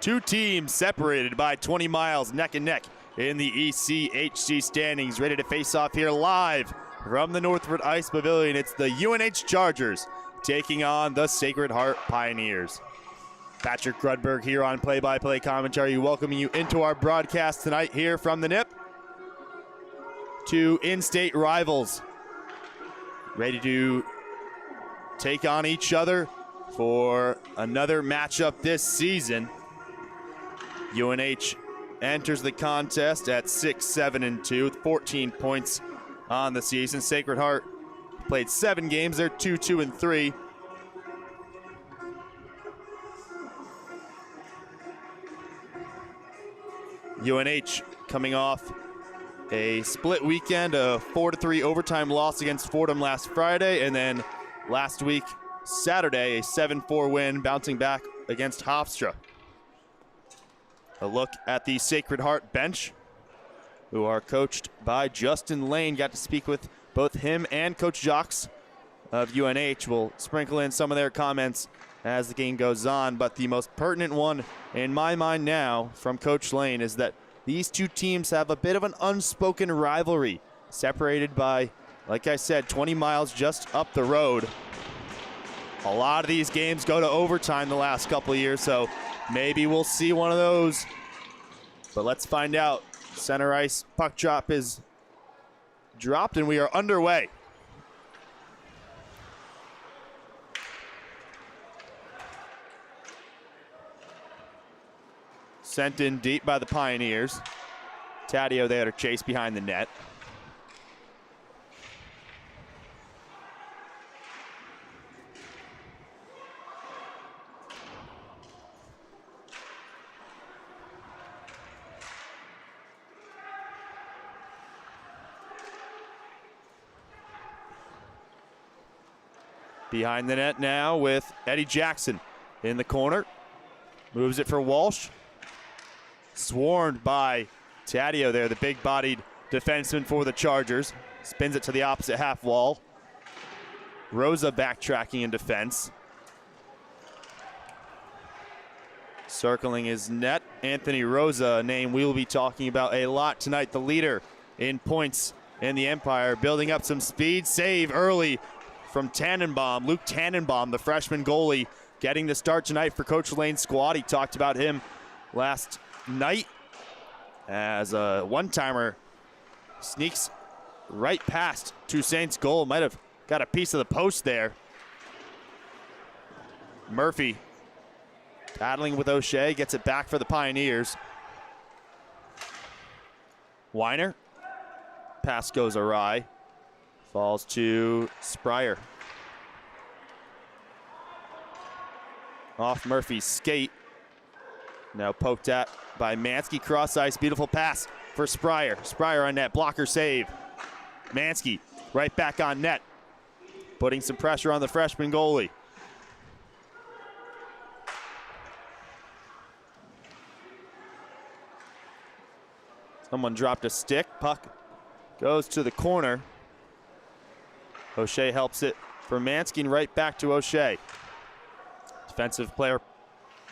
Two teams separated by 20 miles, neck and neck in the ACHA standings, ready to face off here live from the Northwood Ice Pavilion. It's the UNH Chargers taking on the Sacred Heart Pioneers. Patrick Grudberg here on play-by-play commentary, welcoming you into our broadcast tonight here from the NIP. Two in-state rivals ready to take on each other for another matchup this season. UNH enters the contest at 6-7-2 with 14 points on the season. Sacred Heart played 7 games. They're 2-2-3. UNH coming off a split weekend, a 4-3 overtime loss against Fordham last Friday, and then last week, Saturday, a 7-4 win, bouncing back against Hofstra. A look at the Sacred Heart bench, who are coached by Justin Lane. Got to speak with both him and Coach Jocks of UNH. We'll sprinkle in some of their comments as the game goes on, but the most pertinent one in my mind now from Coach Lane is that these two teams have a bit of an unspoken rivalry, separated by, like I said, 20 miles just up the road. A lot of these games go to overtime the last couple of years, so maybe we'll see one of those. But let's find out. Center ice puck drop is dropped, and we are underway. Sent in deep by the Pioneers. Taddeo there to chase behind the net. Behind the net now with Eddie Jackson in the corner. Moves it for Walsh. Swarmed by Taddeo there, the big-bodied defenseman for the Chargers. Spins it to the opposite half wall. Rosa backtracking in defense. Circling his net, Anthony Rosa, a name we will be talking about a lot tonight. The leader in points in the Empire, building up some speed. Save early from Tannenbaum. Luke Tannenbaum, the freshman goalie, getting the start tonight for Coach Lane's squad. He talked about him last night as a one-timer sneaks right past Toussaint's goal. Might have got a piece of the post there. Murphy battling with O'Shea, gets it back for the Pioneers. Weiner, pass goes awry, falls to Spryer. Off Murphy's skate. Now poked at by Mansky, cross ice, beautiful pass for Spryer. Spryer on net, blocker save. Mansky right back on net, putting some pressure on the freshman goalie. Someone dropped a stick, puck goes to the corner. O'Shea helps it for Mansky and right back to O'Shea. Defensive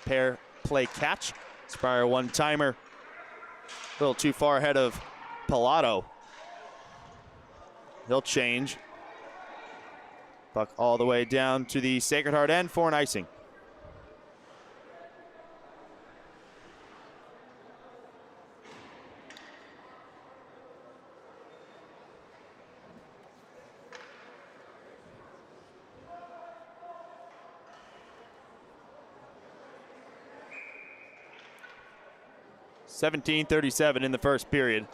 pair play catch. Spryer one-timer. A little too far ahead of Pilato. He'll change. Puck all the way down to the Sacred Heart end for an icing. .37 in the first period.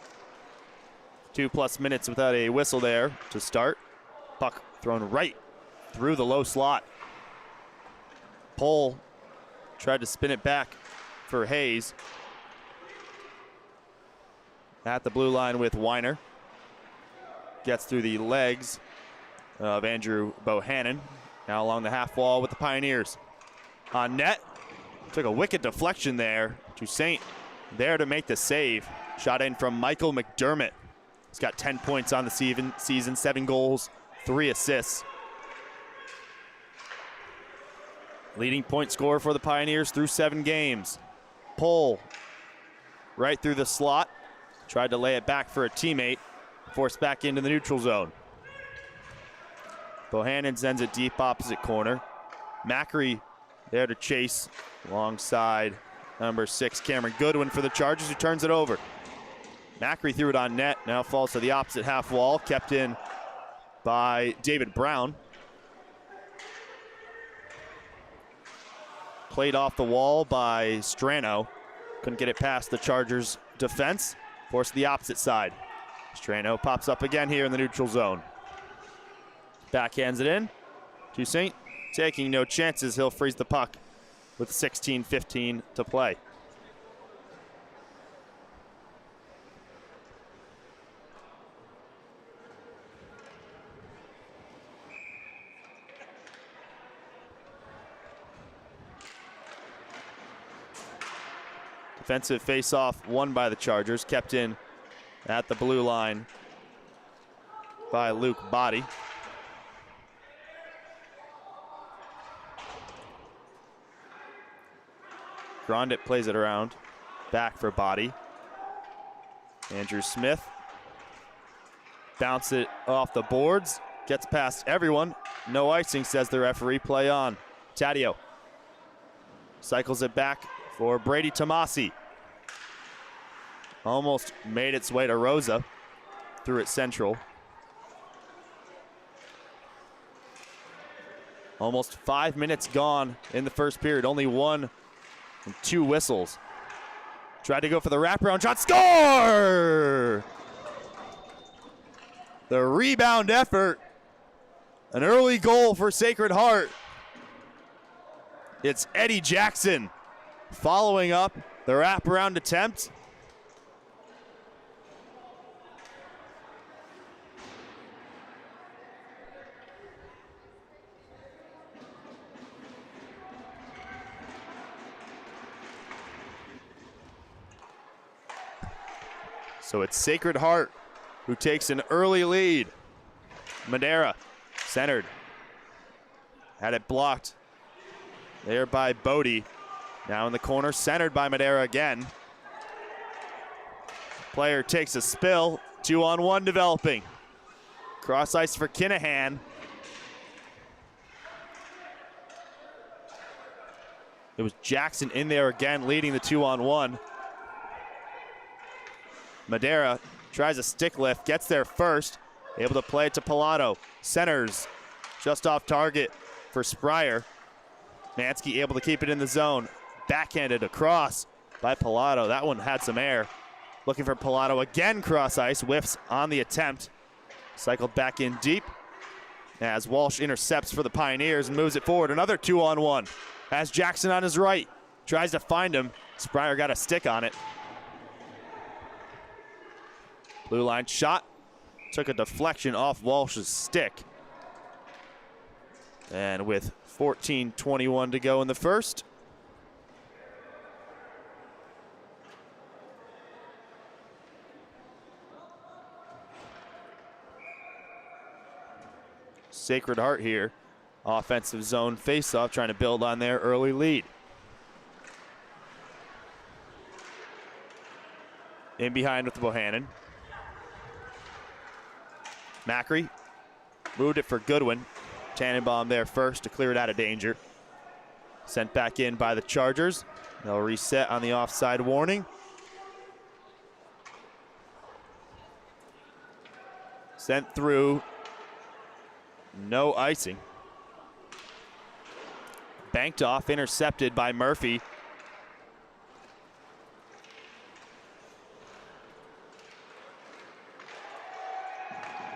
2+ minutes without a whistle there to start. Puck thrown right through the low slot. Pohl tried to spin it back for Hayes. At the blue line with Weiner. Gets through the legs of Andrew Bohannon. Now along the half wall with the Pioneers. On net, took a wicked deflection there. Toussaint there to make the save. Shot in from Michael McDermott. He's got 10 points on the season, 7 goals, 3 assists. Leading point scorer for the Pioneers through 7 games. pull right through the slot. Tried to lay it back for a teammate. Forced back into the neutral zone. Bohannon sends it deep opposite corner. Macri there to chase alongside number 6, Cameron Goodwin for the Chargers, who turns it over. Macri threw it on net, now falls to the opposite half wall, kept in by David Brown. Played off the wall by Strano. Couldn't get it past the Chargers defense. Forced the opposite side. Strano pops up again here in the neutral zone. Backhands it in. Toussaint taking no chances. He'll freeze the puck with 16:15 to play. Defensive face-off won by the Chargers, kept in at the blue line by Luke Body. Grondit plays it around, back for Body. Andrew Smith bounce it off the boards, gets past everyone. No icing, says the referee. Play on. Taddeo cycles it back for Brady Tomasi. Almost made its way to Rosa. Threw it central. Almost 5 minutes gone in the first period. Only 1 and 2 whistles. Tried to go for the wraparound shot. Score! The rebound effort. An early goal for Sacred Heart. It's Eddie Jackson following up the wraparound attempt. So it's Sacred Heart who takes an early lead. Madera centered. Had it blocked there by Bodie. Now in the corner, centered by Madera again. Player takes a spill. 2-on-1 developing. Cross ice for Kinahan. It was Jackson in there again, leading the 2-on-1. Madera tries a stick lift, gets there first. Able to play it to Pilato. Centers just off target for Spryer. Mansky able to keep it in the zone. Backhanded across by Pilato. That one had some air. Looking for Pilato again, cross ice. Whiffs on the attempt. Cycled back in deep as Walsh intercepts for the Pioneers and moves it forward. Another 2-on-1. Has Jackson on his right. Tries to find him. Spryer got a stick on it. Blue line shot. Took a deflection off Walsh's stick. And with 14:21 to go in the first, Sacred Heart here. Offensive zone faceoff, trying to build on their early lead. In behind with Bohannon. Macri moved it for Goodwin. Tannenbaum there first to clear it out of danger. Sent back in by the Chargers. They'll reset on the offside warning. Sent through. No icing. Banked off, intercepted by Murphy.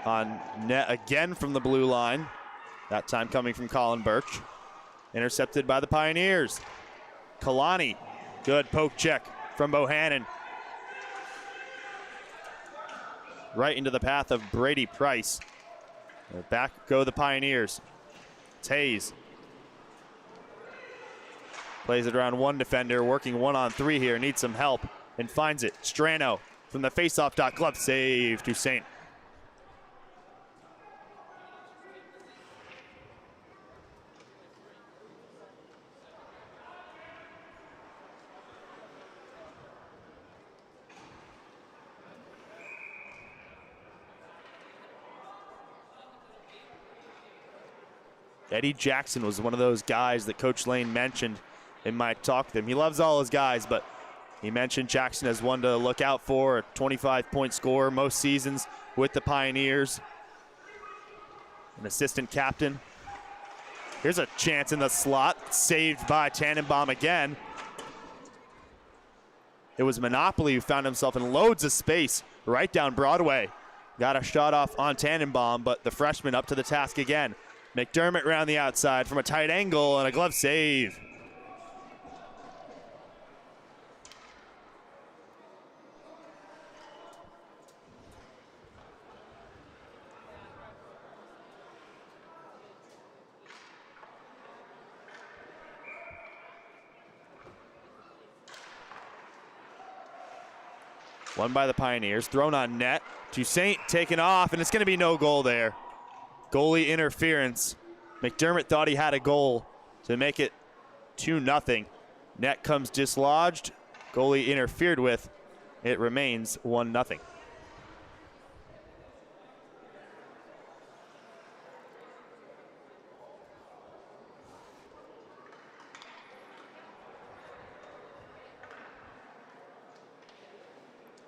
On net again from the blue line. That time coming from Colin Birch. Intercepted by the Pioneers. Kalani, good poke check from Bohannon. Right into the path of Brady Price. Back go the Pioneers. Taze. Plays it around one defender, working 1-on-3 here, needs some help, and finds it. Strano from the faceoff dot, glove save to Saint. Eddie Jackson was one of those guys that Coach Lane mentioned in my talk with him. He loves all his guys, but he mentioned Jackson as one to look out for, a 25-point scorer most seasons with the Pioneers. An assistant captain. Here's a chance in the slot, saved by Tannenbaum again. It was Monopoly who found himself in loads of space right down Broadway. Got a shot off on Tannenbaum, but the freshman up to the task again. McDermott around the outside from a tight angle and a glove save. One by the Pioneers, thrown on net. Toussaint taken off, and it's going to be no goal there. Goalie interference. McDermott thought he had a goal to make it 2-0. Net comes dislodged. Goalie interfered with. It remains 1-0.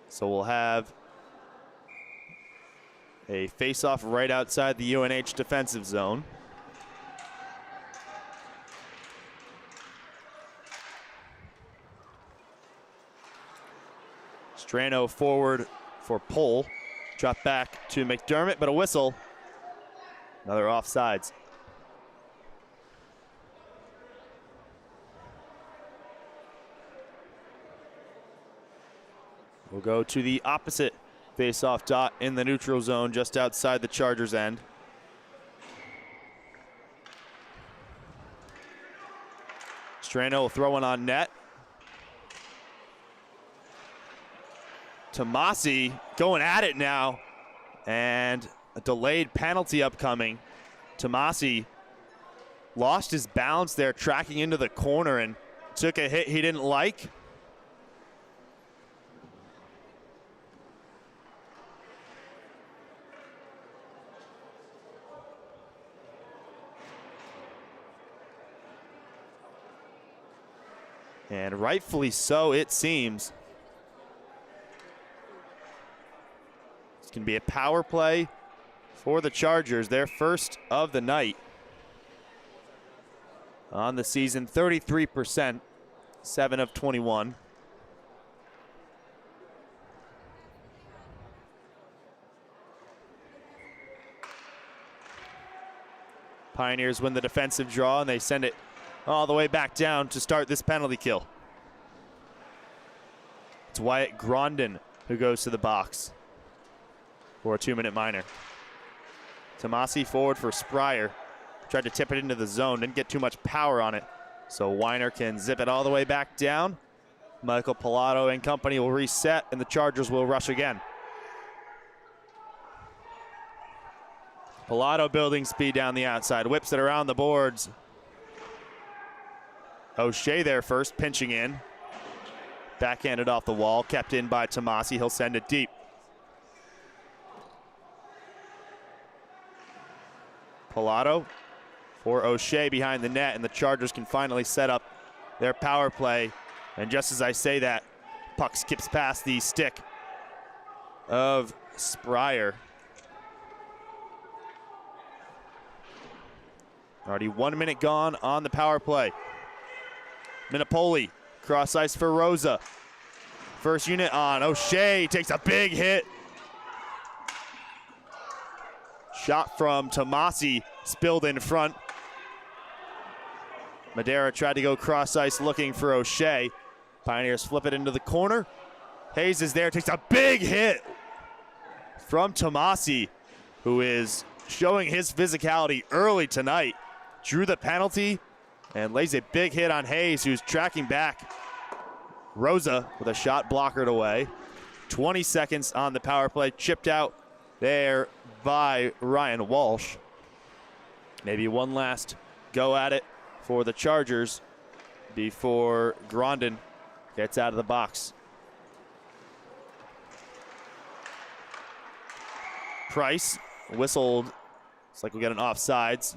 So we'll have a face-off right outside the UNH defensive zone. Strano forward for Pohl. Drop back to McDermott, but a whistle. Another offsides. We'll go to the opposite face-off dot in the neutral zone just outside the Chargers' end. Strano will throw one on net. Tomasi going at it now, and a delayed penalty upcoming. Tomasi lost his balance there, tracking into the corner, and took a hit he didn't like. And rightfully so, it seems. This can be a power play for the Chargers, their first of the night. On the season, 33%, 7 of 21. Pioneers win the defensive draw, and they send it all the way back down to start this penalty kill. It's Wyatt Grondin who goes to the box for a 2-minute minor. Tomasi forward for Spryer. Tried to tip it into the zone, didn't get too much power on it. So Weiner can zip it all the way back down. Michael Pilato and company will reset, and the Chargers will rush again. Pilato building speed down the outside, whips it around the boards. O'Shea there first, pinching in. Backhanded off the wall, kept in by Tomasi. He'll send it deep. Pilato for O'Shea behind the net, and the Chargers can finally set up their power play. And just as I say that, puck skips past the stick of Spryer. Already 1 minute gone on the power play. Minipoli, cross ice for Rosa. First unit on, O'Shea takes a big hit. Shot from Tomasi, spilled in front. Madera tried to go cross ice looking for O'Shea. Pioneers flip it into the corner. Hayes is there, takes a big hit from Tomasi, who is showing his physicality early tonight. Drew the penalty and lays a big hit on Hayes, who's tracking back. Rosa with a shot blockered away. 20 seconds on the power play, chipped out there by Ryan Walsh. Maybe one last go at it for the Chargers before Grondin gets out of the box. Price whistled. It's like we got an offsides.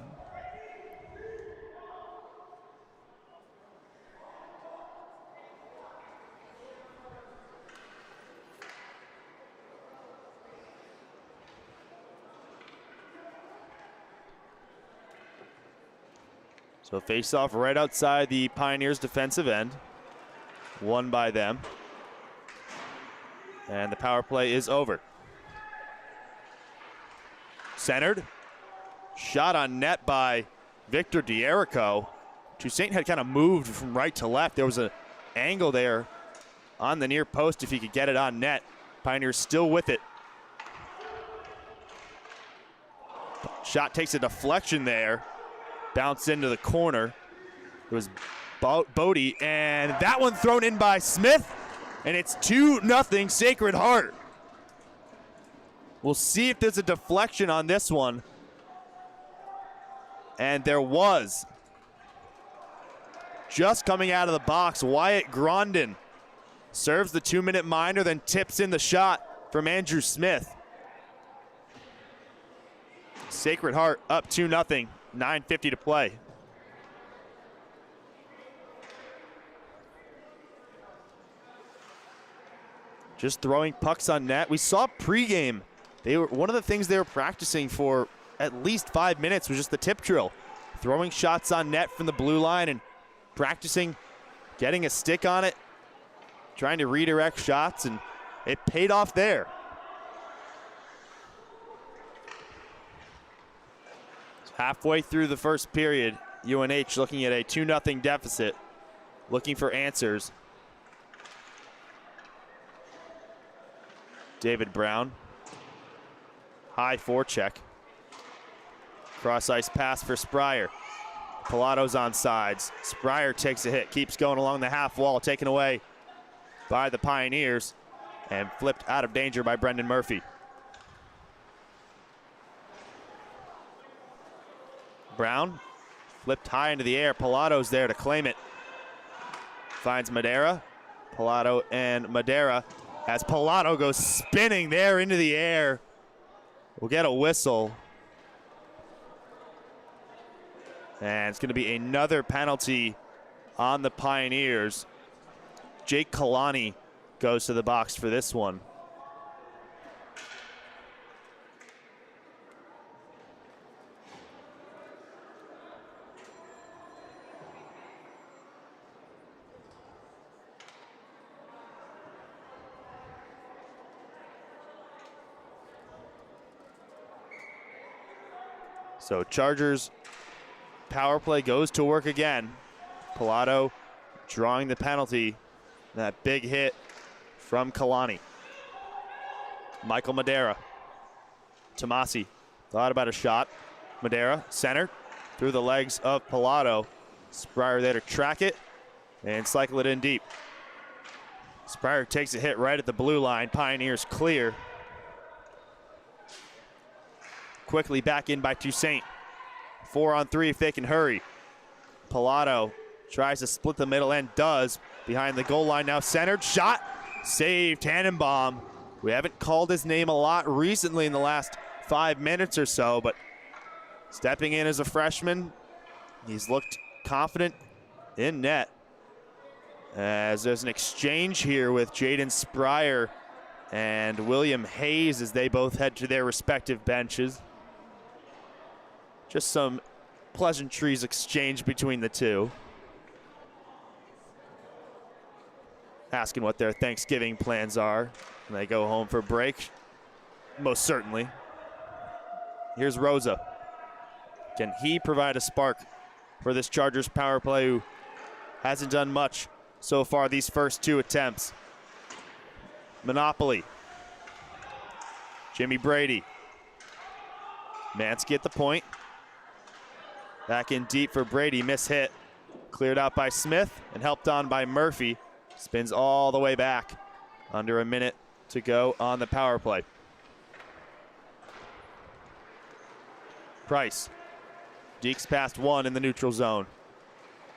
So face off right outside the Pioneers' defensive end. Won by them. And the power play is over. Centered. Shot on net by Victor D'Erico. Toussaint had kind of moved from right to left. There was an angle there on the near post if he could get it on net. Pioneers still with it. Shot takes a deflection there. Bounce into the corner. It was Bodie, and that one thrown in by Smith, and it's 2-0 Sacred Heart. We'll see if there's a deflection on this one. And there was. Just coming out of the box, Wyatt Grondin serves the 2-minute minor, then tips in the shot from Andrew Smith. Sacred Heart up 2-0, 9:50 to play. Just throwing pucks on net. We saw pregame. One of the things they were practicing for at least 5 minutes was just the tip drill. Throwing shots on net from the blue line and practicing getting a stick on it, trying to redirect shots, and it paid off there. Halfway through the first period, UNH looking at a 2-0 deficit, looking for answers. David Brown, high forecheck. Cross ice pass for Spryer. Pillato's on sides. Spryer takes a hit, keeps going along the half wall, taken away by the Pioneers and flipped out of danger by Brendan Murphy. Brown flipped high into the air. Pillato's there to claim it. Finds Madera. Pillato and Madera as Pillato goes spinning there into the air. We'll get a whistle. And it's going to be another penalty on the Pioneers. Jake Kalani goes to the box for this one. So Chargers power play goes to work again. Pillato drawing the penalty. That big hit from Kalani. Michael Madera. Tomasi thought about a shot. Madera, center, through the legs of Pillato. Spryer there to track it and cycle it in deep. Spryer takes a hit right at the blue line. Pioneers clear. Quickly back in by Toussaint. 4-on-3 if they can hurry. Pillato tries to split the middle end, does. Behind the goal line now, centered, shot, saved, Tannenbaum. We haven't called his name a lot recently in the last 5 minutes or so, but stepping in as a freshman, he's looked confident in net. As there's an exchange here with Jaden Spryer and William Hayes as they both head to their respective benches. Just some pleasantries exchanged between the two. Asking what their Thanksgiving plans are when they go home for break. Most certainly. Here's Rosa. Can he provide a spark for this Chargers power play, who hasn't done much so far these first 2 attempts? Monopoly. Jimmy Brady. Mansky at the point. Back in deep for Brady, miss hit. Cleared out by Smith and helped on by Murphy. Spins all the way back. Under a minute to go on the power play. Price. Deeks past 1 in the neutral zone.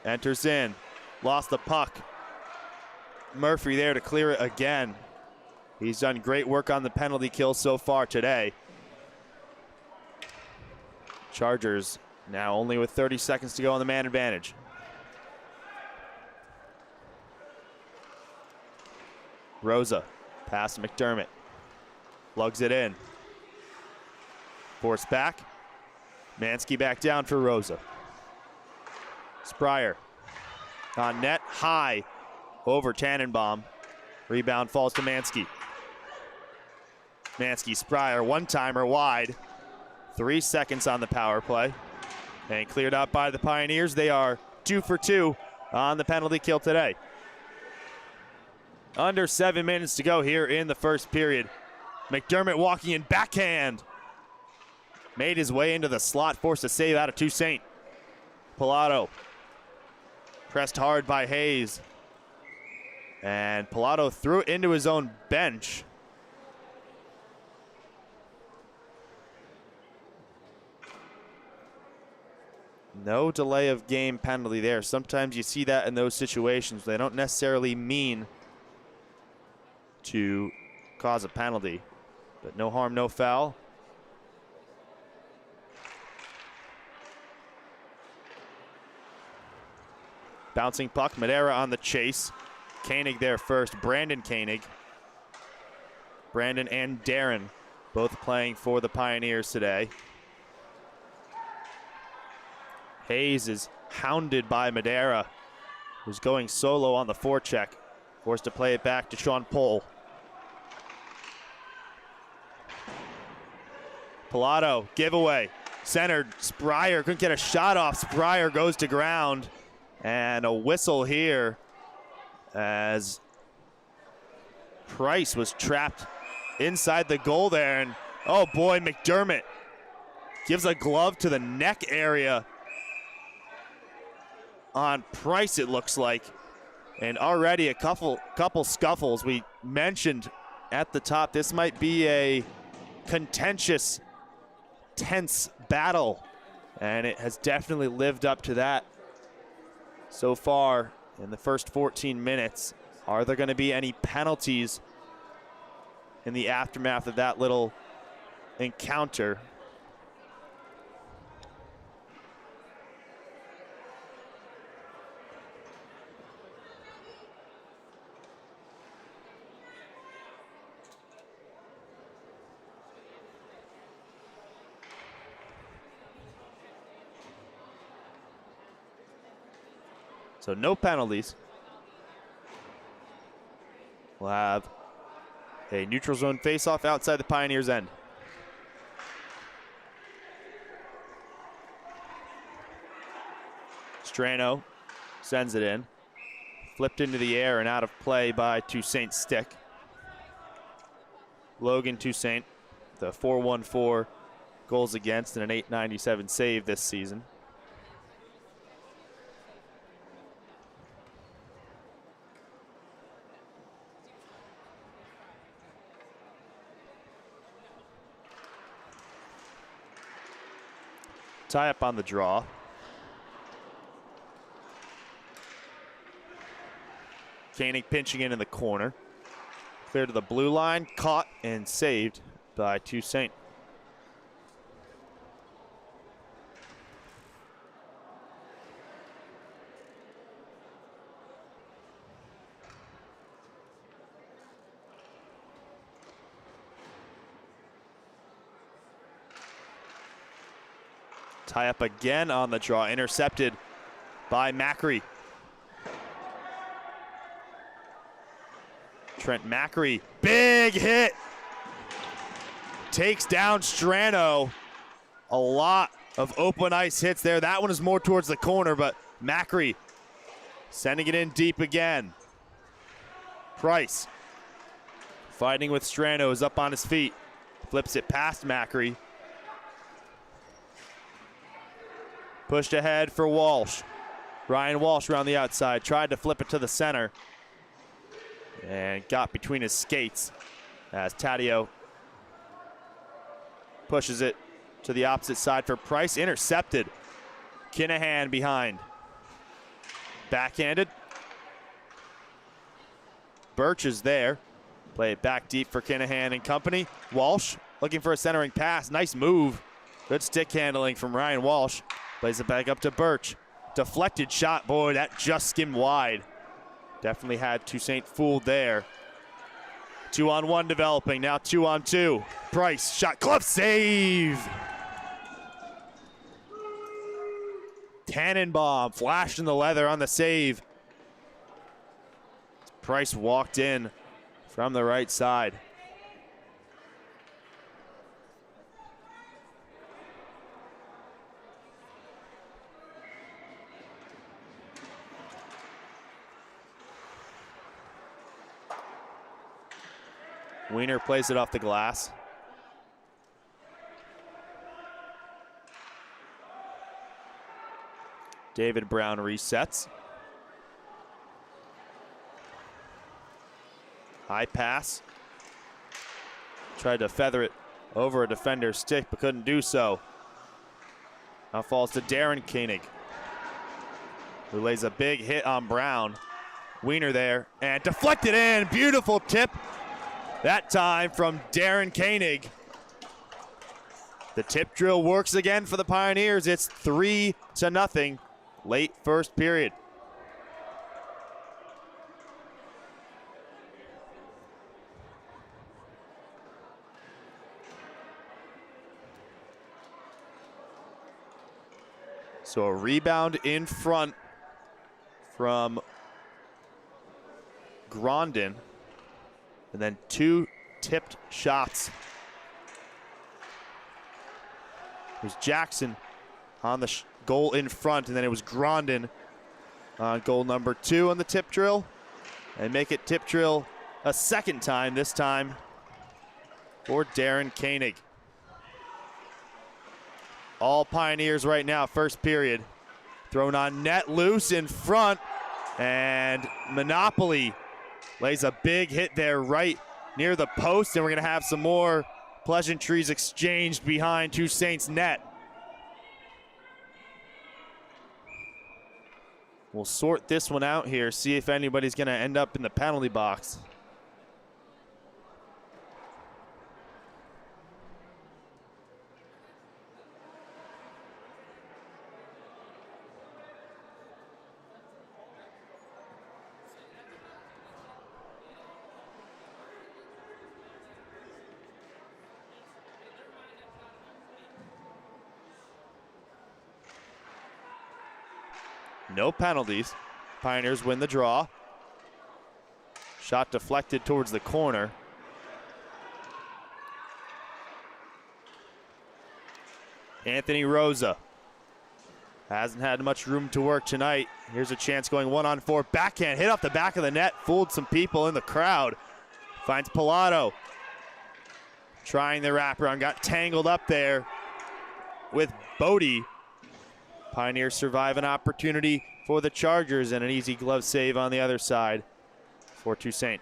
Enters in. Lost the puck. Murphy there to clear it again. He's done great work on the penalty kill so far today. Chargers now only with 30 seconds to go on the man advantage. Rosa, pass to McDermott. Lugs it in. Forced back. Mansky back down for Rosa. Spryer on net, high over Tannenbaum. Rebound falls to Mansky. Mansky, Spryer, one-timer wide. 3 seconds on the power play. And cleared out by the Pioneers. They are 2 for 2 on the penalty kill today. Under 7 minutes to go here in the first period. McDermott walking in backhand. Made his way into the slot, forced a save out of Toussaint. Pilato pressed hard by Hayes. And Pilato threw it into his own bench. No delay of game penalty there. Sometimes you see that in those situations. They don't necessarily mean to cause a penalty, but no harm, no foul. Bouncing puck, Madeira on the chase. Koenig there first, Brandon Koenig. Brandon and Darren both playing for the Pioneers today. Hayes is hounded by Madeira, who's going solo on the forecheck. Forced to play it back to Sean Pohl. Pilato, giveaway. Centered, Spryer couldn't get a shot off. Spryer goes to ground. And a whistle here as Price was trapped inside the goal there. And oh boy, McDermott gives a glove to the neck area on Price, it looks like. And already a couple scuffles. We mentioned at the top, this might be a contentious, tense battle. And it has definitely lived up to that so far in the first 14 minutes. Are there going to be any penalties in the aftermath of that little encounter? So no penalties. We'll have a neutral zone faceoff outside the Pioneers' end. Strano sends it in. Flipped into the air and out of play by Toussaint's stick. Logan Toussaint, the 414 goals against and an 897 save this season. Tie up on the draw. Koenig pinching in the corner. Clear to the blue line, caught and saved by Toussaint. Tie up again on the draw, intercepted by Macri. Trent Macri, big hit. Takes down Strano. A lot of open ice hits there. That one is more towards the corner, but Macri sending it in deep again. Price fighting with Strano, is up on his feet. Flips it past Macri. Pushed ahead for Walsh. Ryan Walsh around the outside, tried to flip it to the center and got between his skates as Taddeo pushes it to the opposite side for Price. Intercepted. Kinahan behind. Backhanded. Birch is there. Play it back deep for Kinahan and company. Walsh looking for a centering pass. Nice move. Good stick handling from Ryan Walsh. Plays it back up to Birch. Deflected shot. Boy, that just skimmed wide. Definitely had Toussaint fooled there. 2-on-1 developing. Now 2-on-2. Price, shot, glove save. Tannenbaum flashed in the leather on the save. Price walked in from the right side. Wiener plays it off the glass. David Brown resets. High pass. Tried to feather it over a defender's stick, but couldn't do so. Now falls to Darren Koenig, who lays a big hit on Brown. Wiener there, and deflected in. Beautiful tip. That time from Darren Koenig. The tip drill works again for the Pioneers. It's 3-0, late first period. So a rebound in front from Grondin. And then two tipped shots. It was Jackson on the goal in front, and then it was Grondin on goal number 2 on the tip drill. And make it tip drill a second time, this time for Darren Koenig. All Pioneers right now, first period. Thrown on net, loose in front, and Monopoly lays a big hit there right near the post, and we're going to have some more pleasantries exchanged behind Two Saints net. We'll sort this one out here, see if anybody's going to end up in the penalty box. No penalties. Pioneers win the draw. Shot deflected towards the corner. Anthony Rosa hasn't had much room to work tonight. Here's a chance going 1-on-4. Backhand hit off the back of the net. Fooled some people in the crowd. Finds Pilato. Trying the wraparound. Got tangled up there with Bodie. Pioneers survive an opportunity for the Chargers, and an easy glove save on the other side for Toussaint.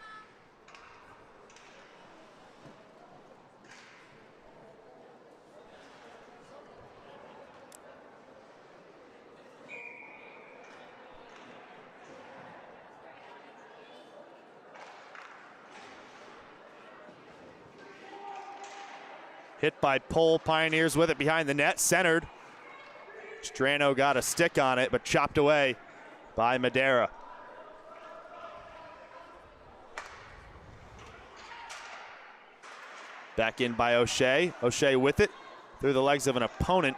Hit by Pole. Pioneers with it behind the net, centered. Strano got a stick on it, but chopped away by Madera. Back in by O'Shea. O'Shea with it through the legs of an opponent,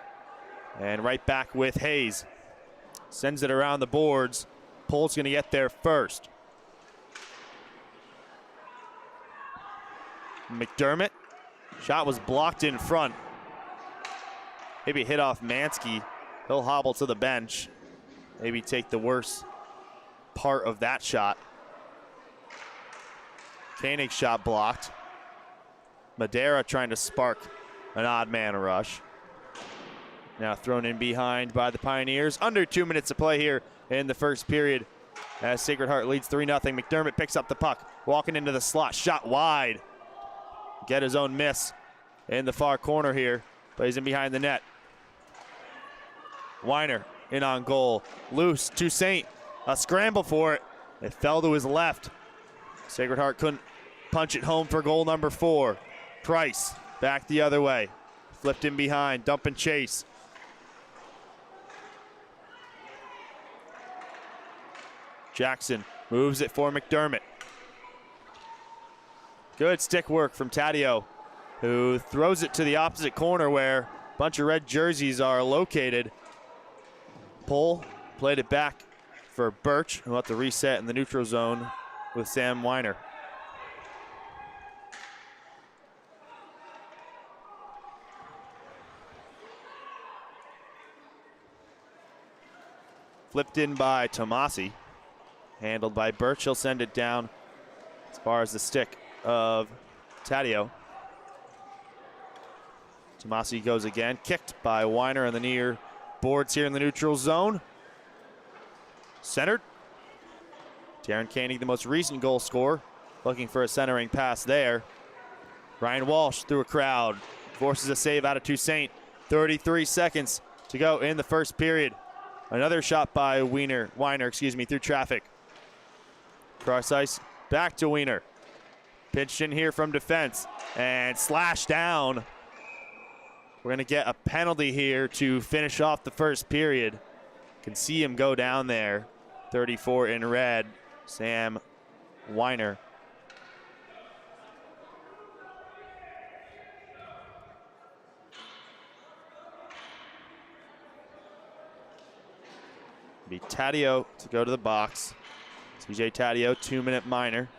and right back with Hayes. Sends it around the boards. Pole's going to get there first. McDermott. Shot was blocked in front. Maybe hit off Mansky. He'll hobble to the bench. Maybe take the worst part of that shot. Koenig shot blocked. Madera trying to spark an odd man rush. Now thrown in behind by the Pioneers. Under 2 minutes to play here in the first period as Sacred Heart leads 3-0. McDermott picks up the puck. Walking into the slot. Shot wide. Get his own miss in the far corner here. Plays in behind the net. Weiner in on goal. Loose. Toussaint. A scramble for it. It fell to his left. Sacred Heart couldn't punch it home for goal number 4. Price back the other way. Flipped in behind. Dump and chase. Jackson moves it for McDermott. Good stick work from Taddeo, who throws it to the opposite corner where a bunch of red jerseys are located. pull, played it back for Birch, who will have to reset in the neutral zone with Sam Weiner. Flipped in by Tomasi. Handled by Birch. He'll send it down as far as the stick of Taddeo. Tomasi goes again. Kicked by Weiner on the near boards here in the neutral zone. Centered. Darren Koenig, the most recent goal scorer, looking for a centering pass there. Ryan Walsh through a crowd. Forces a save out of Toussaint. 33 seconds to go in the first period. Another shot by Weiner, through traffic. Cross ice, back to Weiner. Pitched in here from defense and slashed down. We're gonna get a penalty here to finish off the first period. Can see him go down there. 34 in red, Sam Weiner. Be Taddeo to go to the box. CJ Taddeo, 2-minute minor.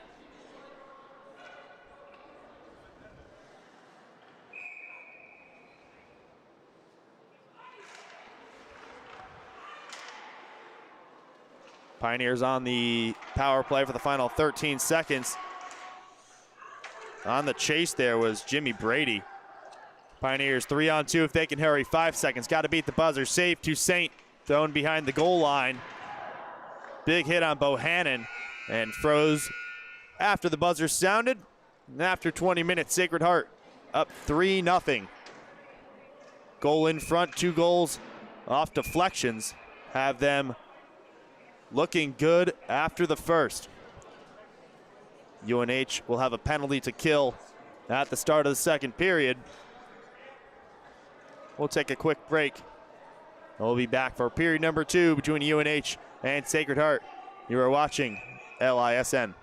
Pioneers on the power play for the final 13 seconds. On the chase there was Jimmy Brady. Pioneers 3-on-2 if they can hurry. 5 seconds, got to beat the buzzer. Save Toussaint, thrown behind the goal line. Big hit on Bohannon and froze after the buzzer sounded. And after 20 minutes, Sacred Heart up 3-0. Goal in front, 2 goals off deflections. Have them looking good after the first. UNH will have a penalty to kill at the start of the second period. We'll take a quick break. We'll be back for period number 2 between UNH and Sacred Heart. You are watching LISN.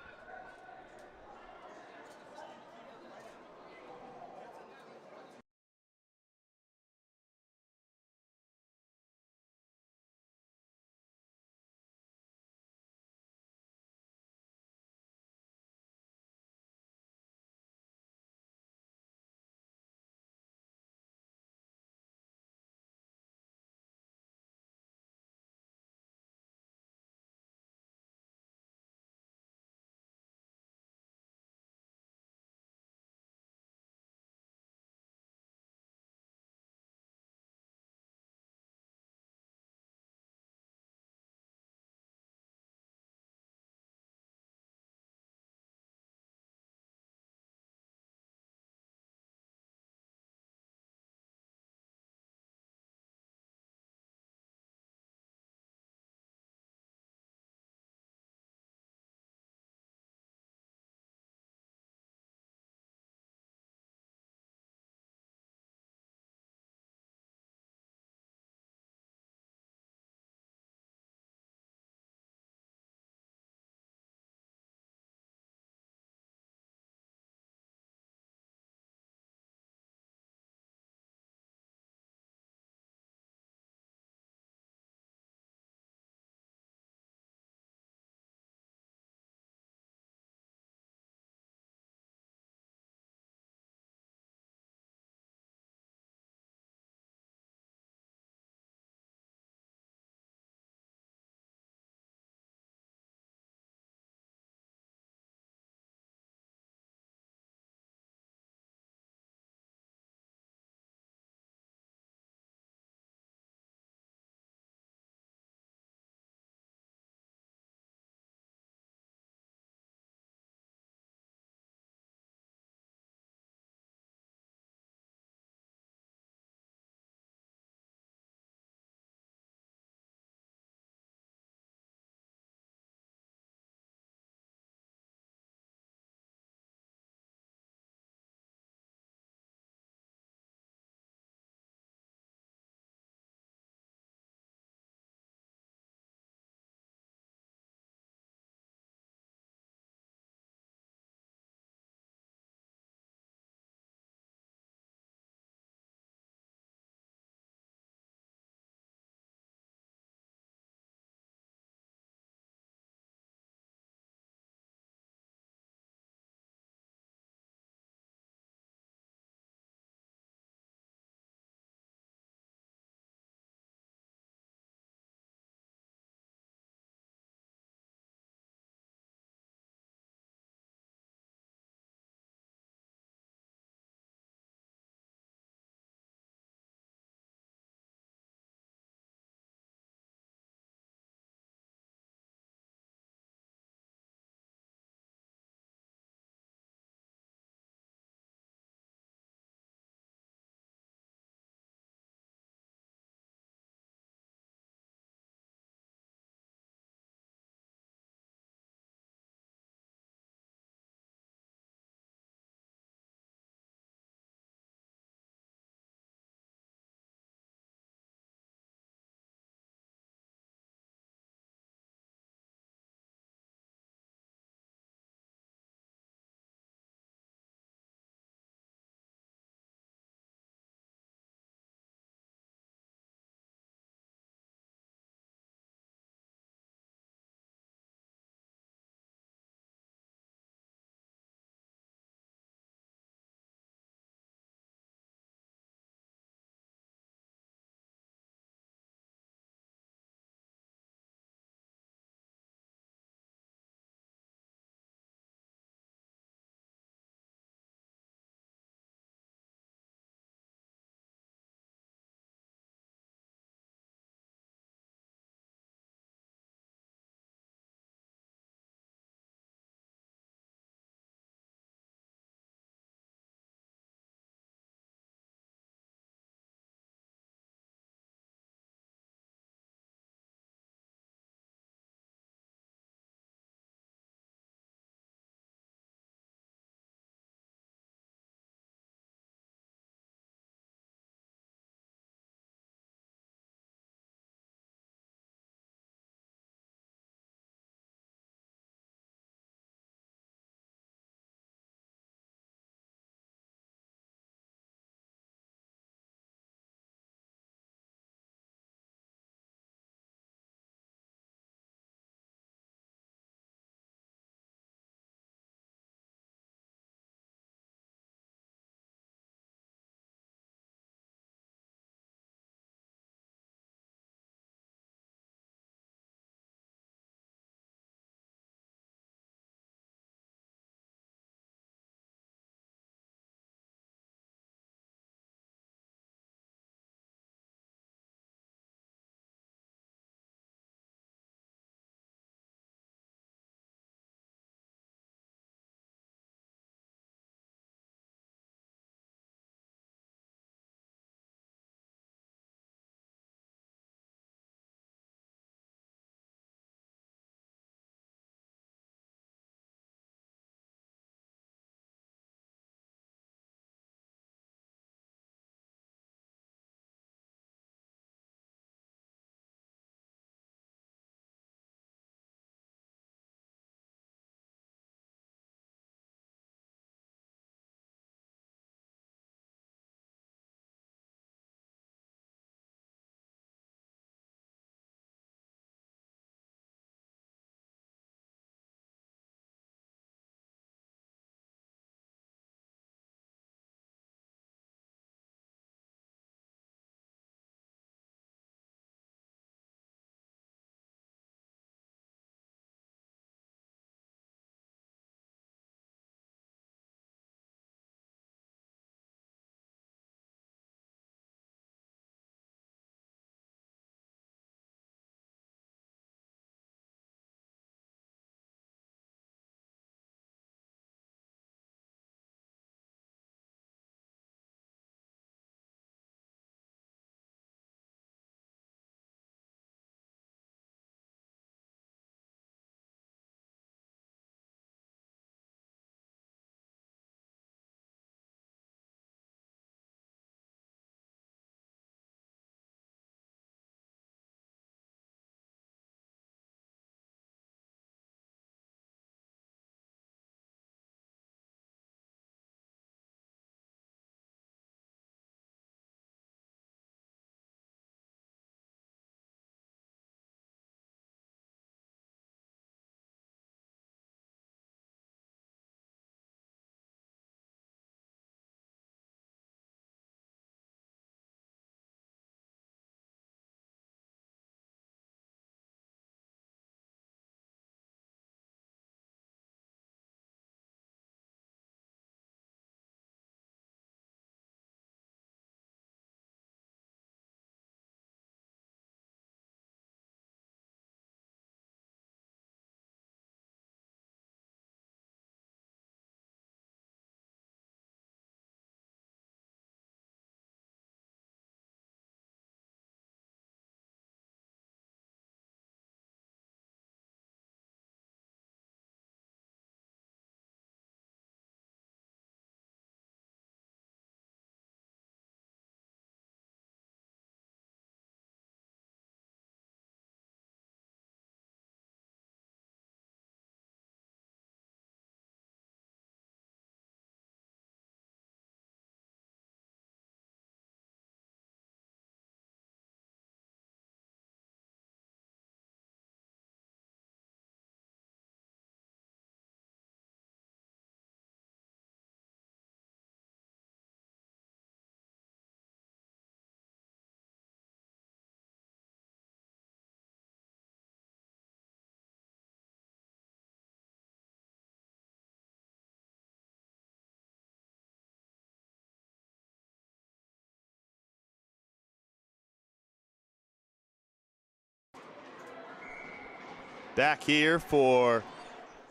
Back here for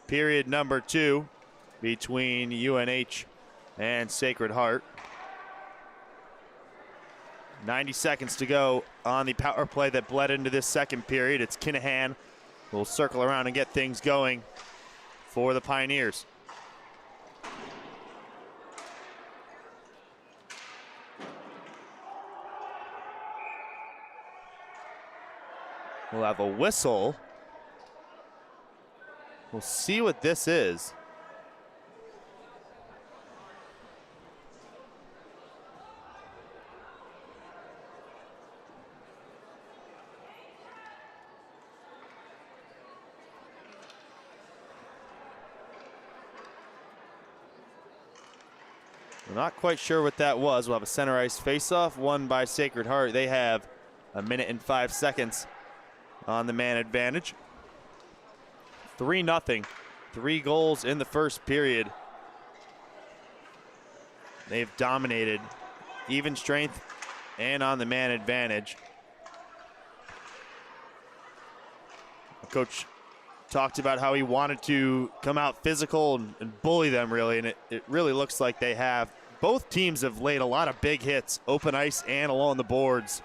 period number 2 between UNH and Sacred Heart. 90 seconds to go on the power play that bled into this second period. It's Kinahan who will circle around and get things going for the Pioneers. We'll have a whistle. We'll see what this is. We're not quite sure what that was. We'll have a center ice faceoff won by Sacred Heart. They have 1 minute and 5 seconds on the man advantage. 3-0. 3 goals in the first period. They've dominated even strength and on the man advantage. Coach talked about how he wanted to come out physical and bully them, really, and it really looks like they have. Both teams have laid a lot of big hits, open ice and along the boards.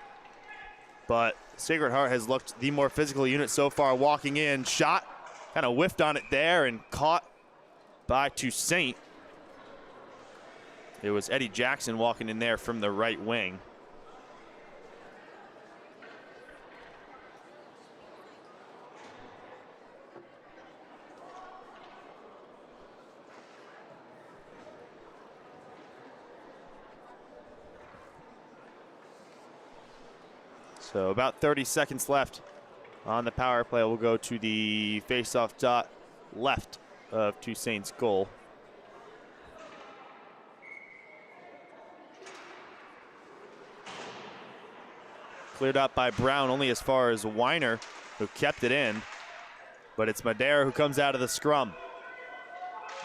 But Sacred Heart has looked the more physical unit so far. Walking in, shot, kind of whiffed on it there and caught by Toussaint. It was Eddie Jackson walking in there from the right wing. So about 30 seconds left on the power play. We'll go to the face-off dot left of Toussaint's goal. Cleared up by Brown only as far as Weiner, who kept it in. But it's Madera who comes out of the scrum.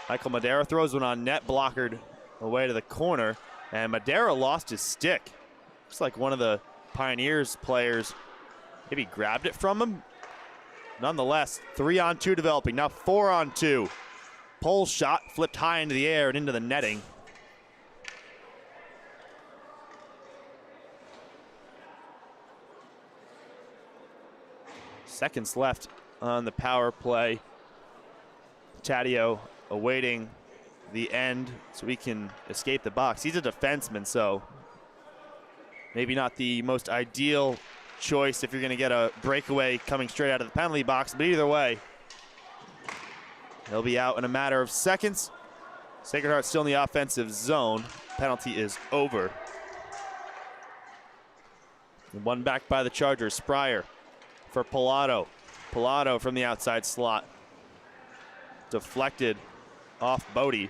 Michael Madera throws one on net, blockered away to the corner. And Madera lost his stick. Looks like one of the Pioneers players maybe grabbed it from him. Nonetheless, 3-on-2 developing, now 4-on-2. Pole shot flipped high into the air and into the netting. Seconds left on the power play. Taddeo awaiting the end so he can escape the box. He's a defenseman, so maybe not the most ideal choice if you're going to get a breakaway coming straight out of the penalty box, but either way, he'll be out in a matter of seconds. Sacred Heart still in the offensive zone. Penalty is over. One back by the Chargers. Spryer for Pilato. Pilato from the outside slot. Deflected off Bodie.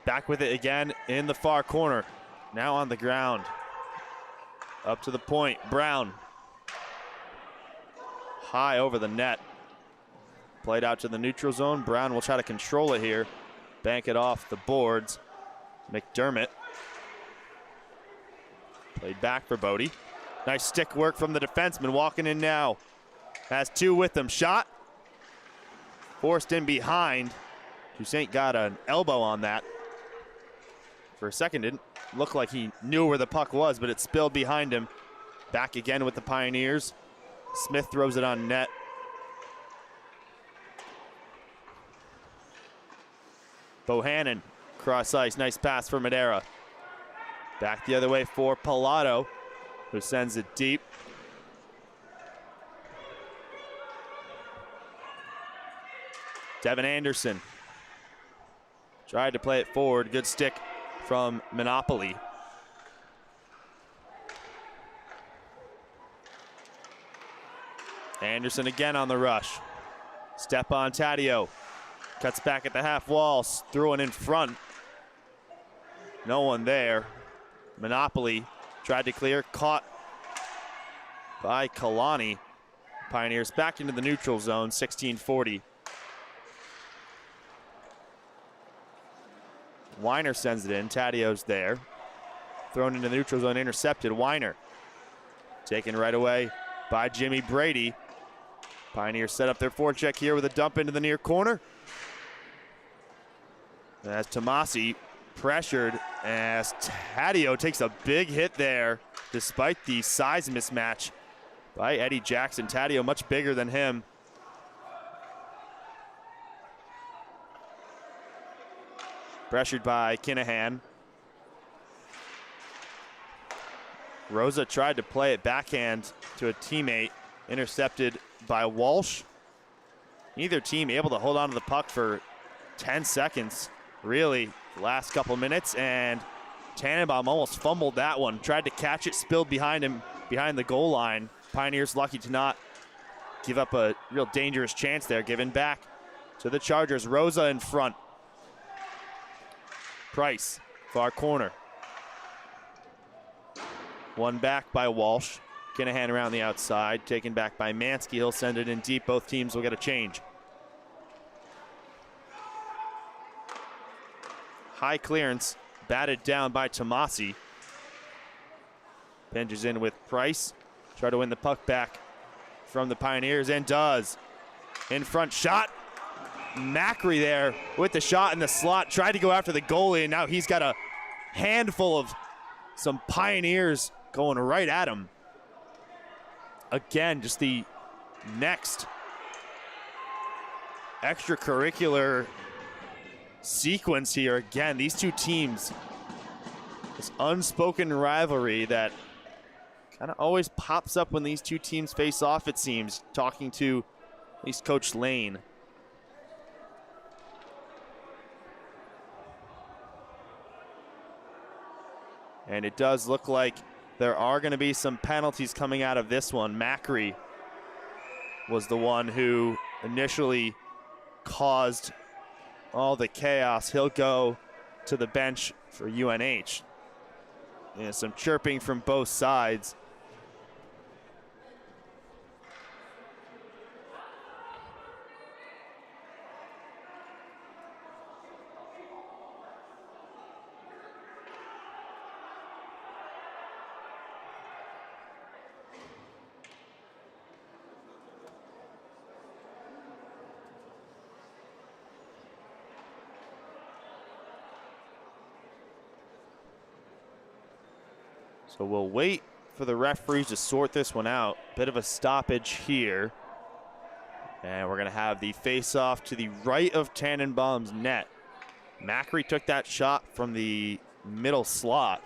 Back with it again in the far corner. Now on the ground. Up to the point, Brown. High over the net. Played out to the neutral zone. Brown will try to control it here. Bank it off the boards. McDermott. Played back for Bodie. Nice stick work from the defenseman, walking in now. Has 2 with him, shot. Forced in behind. Toussaint got an elbow on that. For a second, didn't look like he knew where the puck was, but it spilled behind him. Back again with the Pioneers. Smith throws it on net. Bohannon, cross ice, nice pass for Madera. Back the other way for Pilato, who sends it deep. Devin Anderson tried to play it forward. Good stick from Monopoly. Anderson again on the rush. Step on Taddeo. Cuts back at the half wall. Threw one in front. No one there. Monopoly tried to clear. Caught by Kalani. Pioneers back into the neutral zone. 16:40. Weiner sends it in. Taddeo's there. Thrown into the neutral zone, intercepted. Weiner taken right away by Jimmy Brady. Pioneers set up their forecheck here with a dump into the near corner. As Tomasi pressured, as Taddeo takes a big hit there, despite the size mismatch by Eddie Jackson. Taddeo much bigger than him. Pressured by Kinahan. Rosa tried to play it backhand to a teammate, intercepted by Walsh. Neither team able to hold on to the puck for 10 seconds, really, the last couple minutes, and Tannenbaum almost fumbled that one. Tried to catch it, spilled behind him, behind the goal line. Pioneers lucky to not give up a real dangerous chance there, giving back to the Chargers. Rosa in front. Price, far corner. One back by Walsh. Kinahan around the outside, taken back by Mansky. He'll send it in deep. Both teams will get a change. High clearance, batted down by Tomasi. Pinches in with Price. Try to win the puck back from the Pioneers, and does. In front shot. Macri there with the shot in the slot. Tried to go after the goalie, and now he's got a handful of some Pioneers going right at him. Again, just the next extracurricular sequence here. Again, these two teams, this unspoken rivalry that kind of always pops up when these two teams face off, it seems, talking to at least Coach Lane. And it does look like there are going to be some penalties coming out of this one. Macri was the one who initially caused all the chaos. He'll go to the bench for UNH. Yeah, some chirping from both sides. So we'll wait for the referees to sort this one out. Bit of a stoppage here. And we're gonna have the face-off to the right of Tannenbaum's net. Macri took that shot from the middle slot.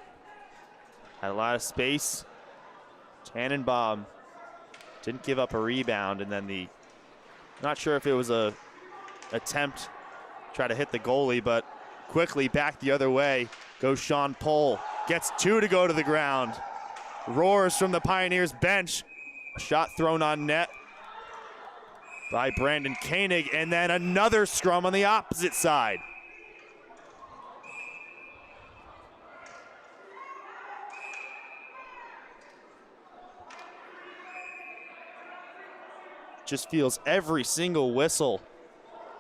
Had a lot of space. Tannenbaum didn't give up a rebound, and then not sure if it was a attempt to try to hit the goalie, but quickly back the other way goes Sean Pohl. Gets two to go to the ground. Roars from the Pioneers bench. A shot thrown on net by Brandon Koenig, and then another scrum on the opposite side. Just feels every single whistle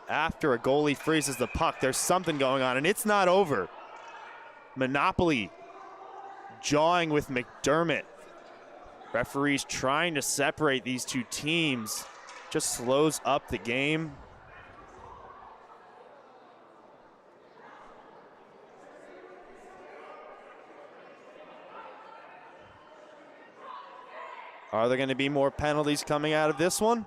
after a goalie freezes the puck, there's something going on, and it's not over. Monopoly jawing with McDermott. Referees trying to separate these two teams. Just slows up the game. Are there going to be more penalties coming out of this one?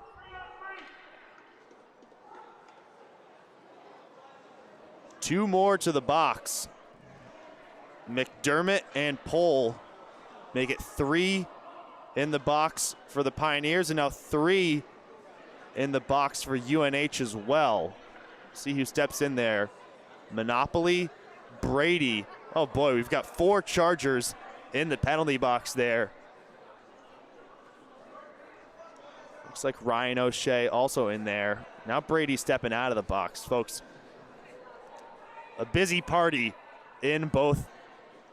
Two more to the box. McDermott and Pohl make it 3 in the box for the Pioneers, and now 3 in the box for UNH as well. See who steps in there. Monopoly, Brady. Oh boy, we've got 4 Chargers in the penalty box there. Looks like Ryan O'Shea also in there. Now Brady stepping out of the box, folks. A busy party in both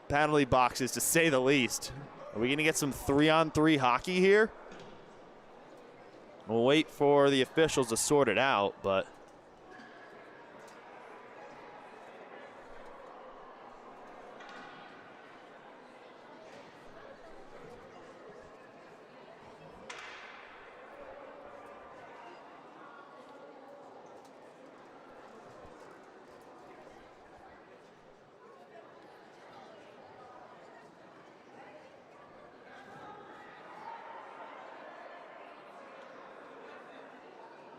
penalty boxes, to say the least. Are we going to get some 3-on-3 hockey here? We'll wait for the officials to sort it out, but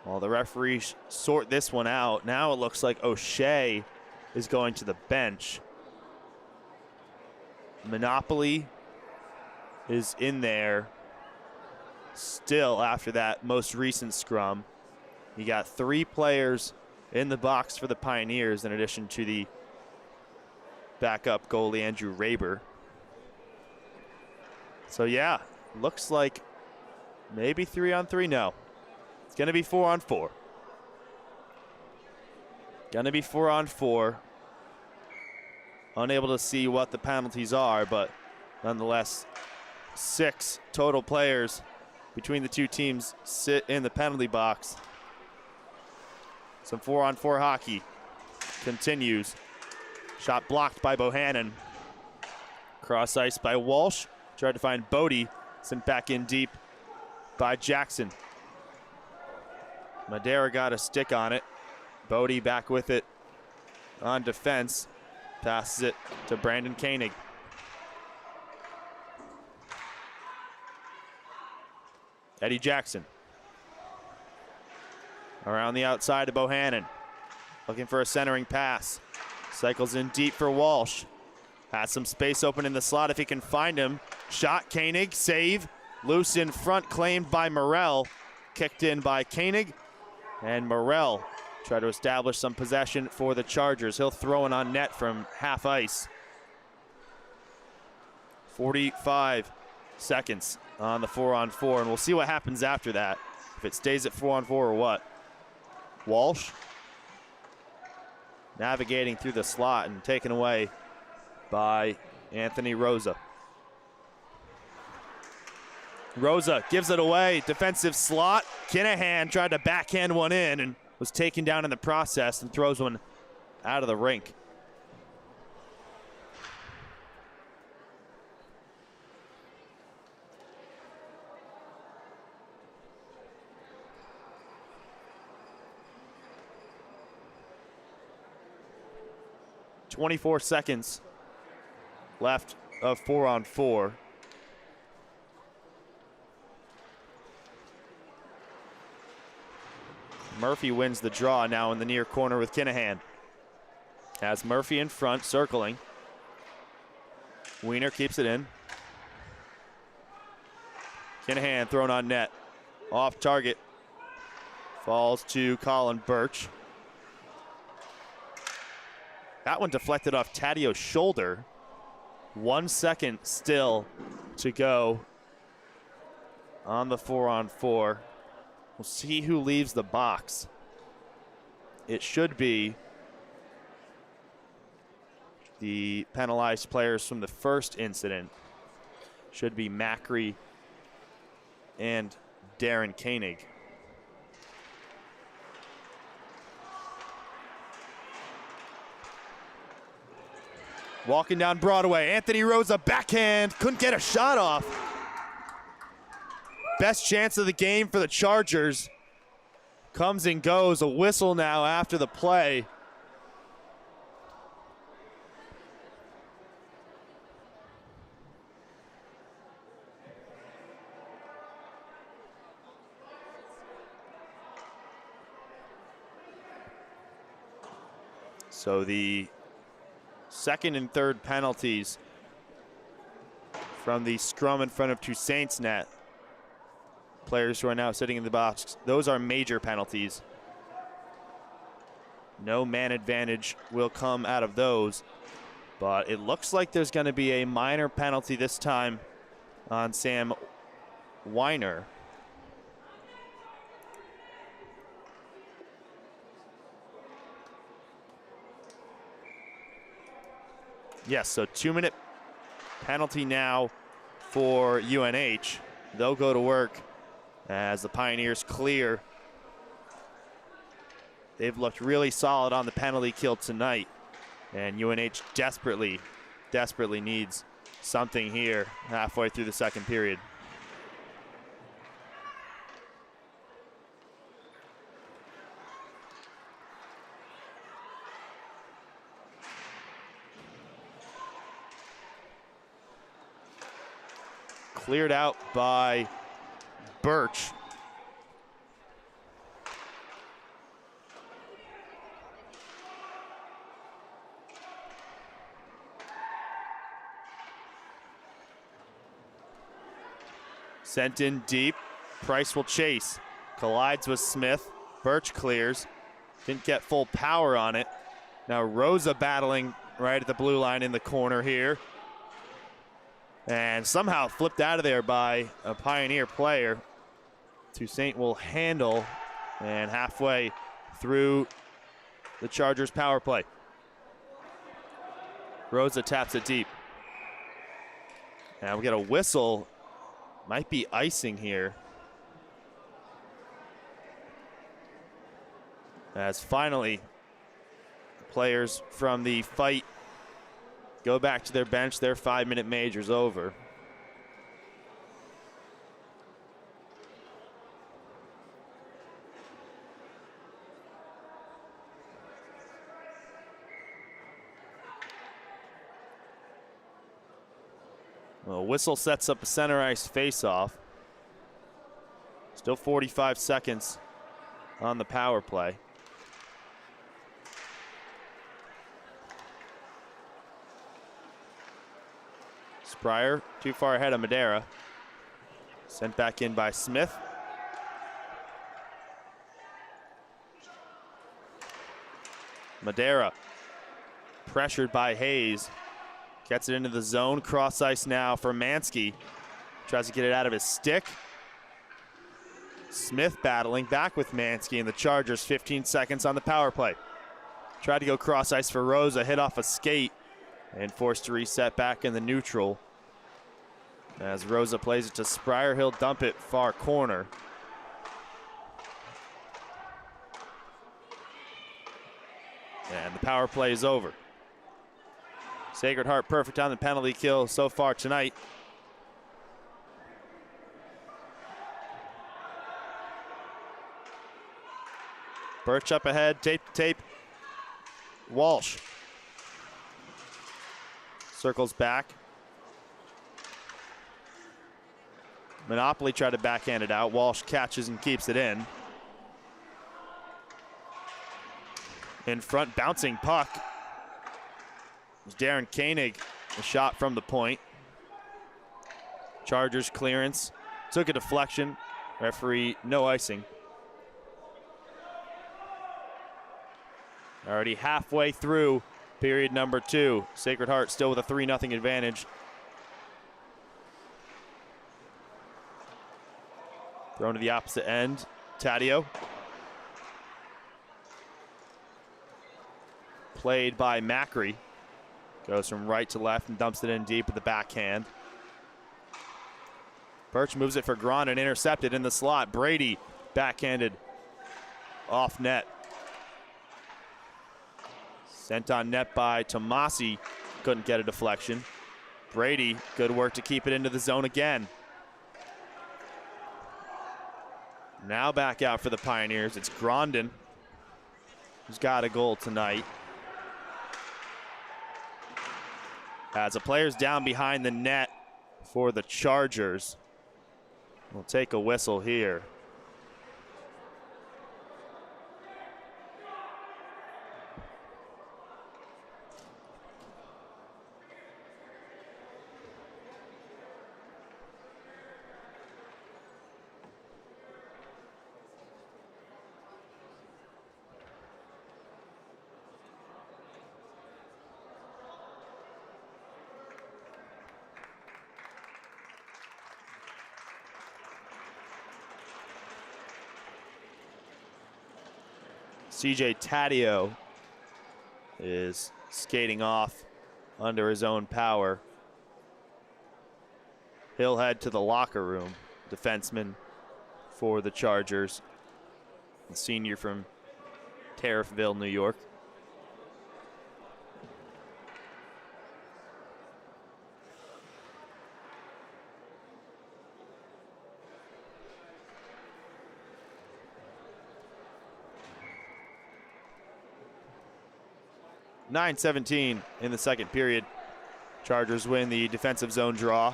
While the referees sort this one out, now it looks like O'Shea is going to the bench. Monopoly is in there still after that most recent scrum. You got 3 players in the box for the Pioneers in addition to the backup goalie Andrew Raber. So yeah, looks like maybe 3-on-3. No, it's gonna be 4-on-4. Gonna be 4-on-4. Unable to see what the penalties are, but nonetheless, 6 total players between the two teams sit in the penalty box. Some 4-on-4 hockey continues. Shot blocked by Bohannon. Cross ice by Walsh. Tried to find Bodie. Sent back in deep by Jackson. Madera got a stick on it. Bodie back with it on defense. Passes it to Brandon Koenig. Eddie Jackson. Around the outside to Bohannon. Looking for a centering pass. Cycles in deep for Walsh. Has some space open in the slot if he can find him. Shot, Koenig, save. Loose in front, claimed by Morrell. Kicked in by Koenig. And Morrell try to establish some possession for the Chargers. He'll throw it on net from half ice. 45 seconds on the 4-on-4, and we'll see what happens after that. If it stays at 4-on-4 or what. Walsh navigating through the slot and taken away by Anthony Rosa. Rosa gives it away, defensive slot. Kinahan tried to backhand one in and was taken down in the process and throws one out of the rink. .24 seconds left of 4-on-4. Murphy wins the draw now in the near corner with Kinahan. Has Murphy in front, circling. Wiener keeps it in. Kinahan thrown on net. Off target. Falls to Colin Birch. That one deflected off Taddeo's shoulder. 1 second still to go on the 4-on-4. We'll see who leaves the box. It should be the penalized players from the first incident. Should be Macri and Darren Koenig. Walking down Broadway, Anthony Rosa backhand, couldn't get a shot off. Best chance of the game for the Chargers. Comes and goes, a whistle now after the play. So the second and third penalties from the scrum in front of Toussaint's net. Players who are now sitting in the box, those are major penalties. No man advantage will come out of those, but it looks like there's going to be a minor penalty this time on Sam Weiner. Yes, so 2-minute penalty now for UNH. They'll go to work as the Pioneers clear. They've looked really solid on the penalty kill tonight, and UNH desperately needs something here halfway through the second period. Cleared out by Birch. Sent in deep. Price will chase. Collides with Smith. Birch clears. Didn't get full power on it. Now Rosa battling right at the blue line in the corner here. And somehow flipped out of there by a Pioneer player. Toussaint will handle, and halfway through the Chargers power play. Rosa taps it deep. Now we get a whistle. Might be icing here. As finally, players from the fight go back to their bench. Their 5-minute major's over. Well, whistle sets up a center ice face-off. Still 45 seconds on the power play. Spryer too far ahead of Madera. Sent back in by Smith. Madera pressured by Hayes. Gets it into the zone. Cross ice now for Mansky. Tries to get it out of his stick. Smith battling back with Mansky, and the Chargers 15 seconds on the power play. Tried to go cross ice for Rosa, hit off a skate, and forced to reset back in the neutral. As Rosa plays it to Spryer, he'll dump it far corner. And the power play is over. Sacred Heart perfect on the penalty kill so far tonight. Birch up ahead, tape to tape. Walsh circles back. Monopoly tried to backhand it out. Walsh catches and keeps it in. In front, bouncing puck. It was Darren Koenig, a shot from the point. Chargers clearance, took a deflection. Referee, no icing. Already halfway through period number 2. Sacred Heart still with a 3-0 advantage. Thrown to the opposite end, Taddeo. Played by Macri. Goes from right to left and dumps it in deep with the backhand. Birch moves it for Grondin, intercepted in the slot. Brady backhanded off net. Sent on net by Tomasi, couldn't get a deflection. Brady, good work to keep it into the zone again. Now back out for the Pioneers, it's Grondin, who's got a goal tonight. As the player's down behind the net for the Chargers. We'll take a whistle here. CJ Taddeo is skating off under his own power. He'll head to the locker room. Defenseman for the Chargers, the senior from Tariffville, New York. .9:17 in the second period. Chargers win the defensive zone draw.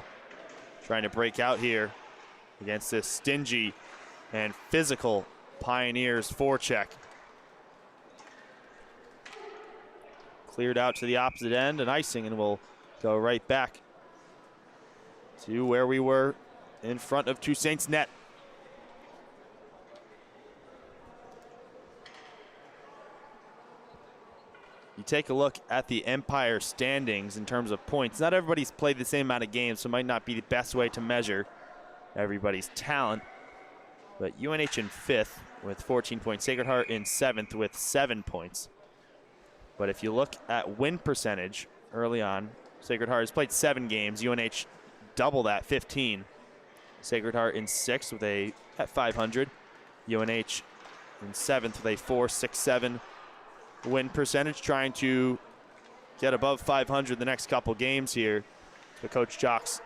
Trying to break out here against this stingy and physical Pioneers forecheck. Cleared out to the opposite end and icing, and we'll go right back to where we were in front of Toussaint's net. You take a look at the Empire standings in terms of points. Not everybody's played the same amount of games, so it might not be the best way to measure everybody's talent. But UNH in 5th with 14 points. Sacred Heart in 7th with 7 points. But if you look at win percentage early on, Sacred Heart has played 7 games. UNH double that, 15. Sacred Heart in 6th with at 500. UNH in 7th with a 4.67 win percentage, trying to get above 500 the next couple games here. The Coach Jocks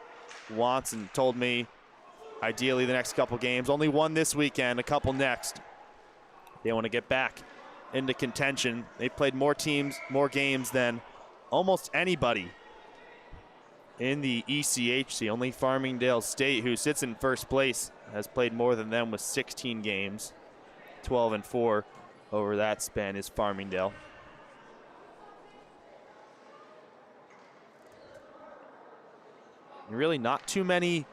wants and told me ideally the next couple games. Only one this weekend, a couple next. They want to get back into contention. They played more games than almost anybody in the ECHC. Only Farmingdale State, who sits in first place, has played more than them with 16 games. 12-4 over that span is Farmingdale. Really not too many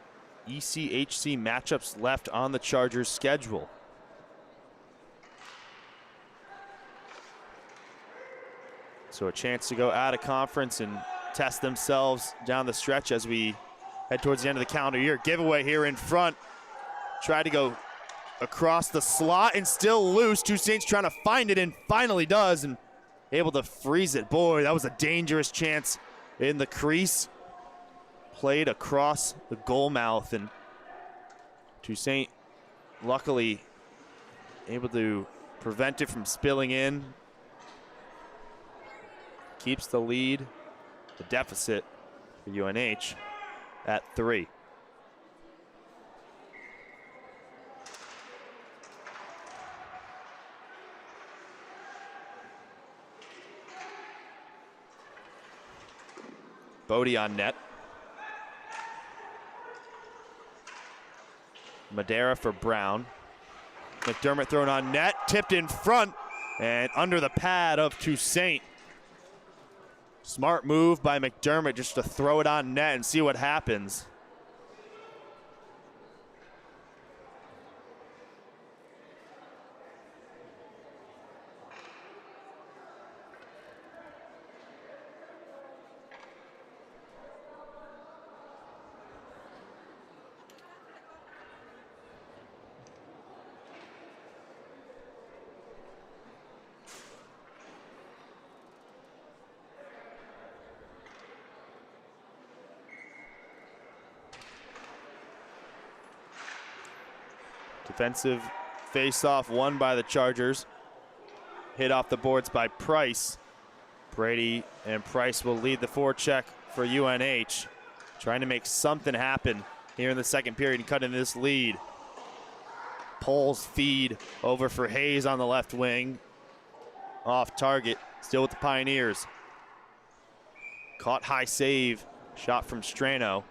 ECHC matchups left on the Chargers' schedule. So a chance to go out of conference and test themselves down the stretch as we head towards the end of the calendar year. Giveaway here in front. Tried to go across the slot and still loose. Toussaint's trying to find it and finally does, and able to freeze it. Boy, that was a dangerous chance in the crease. Played across the goal mouth, and Toussaint luckily able to prevent it from spilling in. Keeps the lead, the deficit for UNH at 3. Bodie on net. Madera for Brown. McDermott thrown on net, tipped in front and under the pad of Toussaint. Smart move by McDermott just to throw it on net and see what happens. Defensive face-off won by the Chargers. Hit off the boards by Price. Brady and Price will lead the forecheck for UNH. Trying to make something happen here in the second period and cut into this lead. Poles feed over for Hayes on the left wing. Off target, still with the Pioneers. Caught high save, shot from Strano.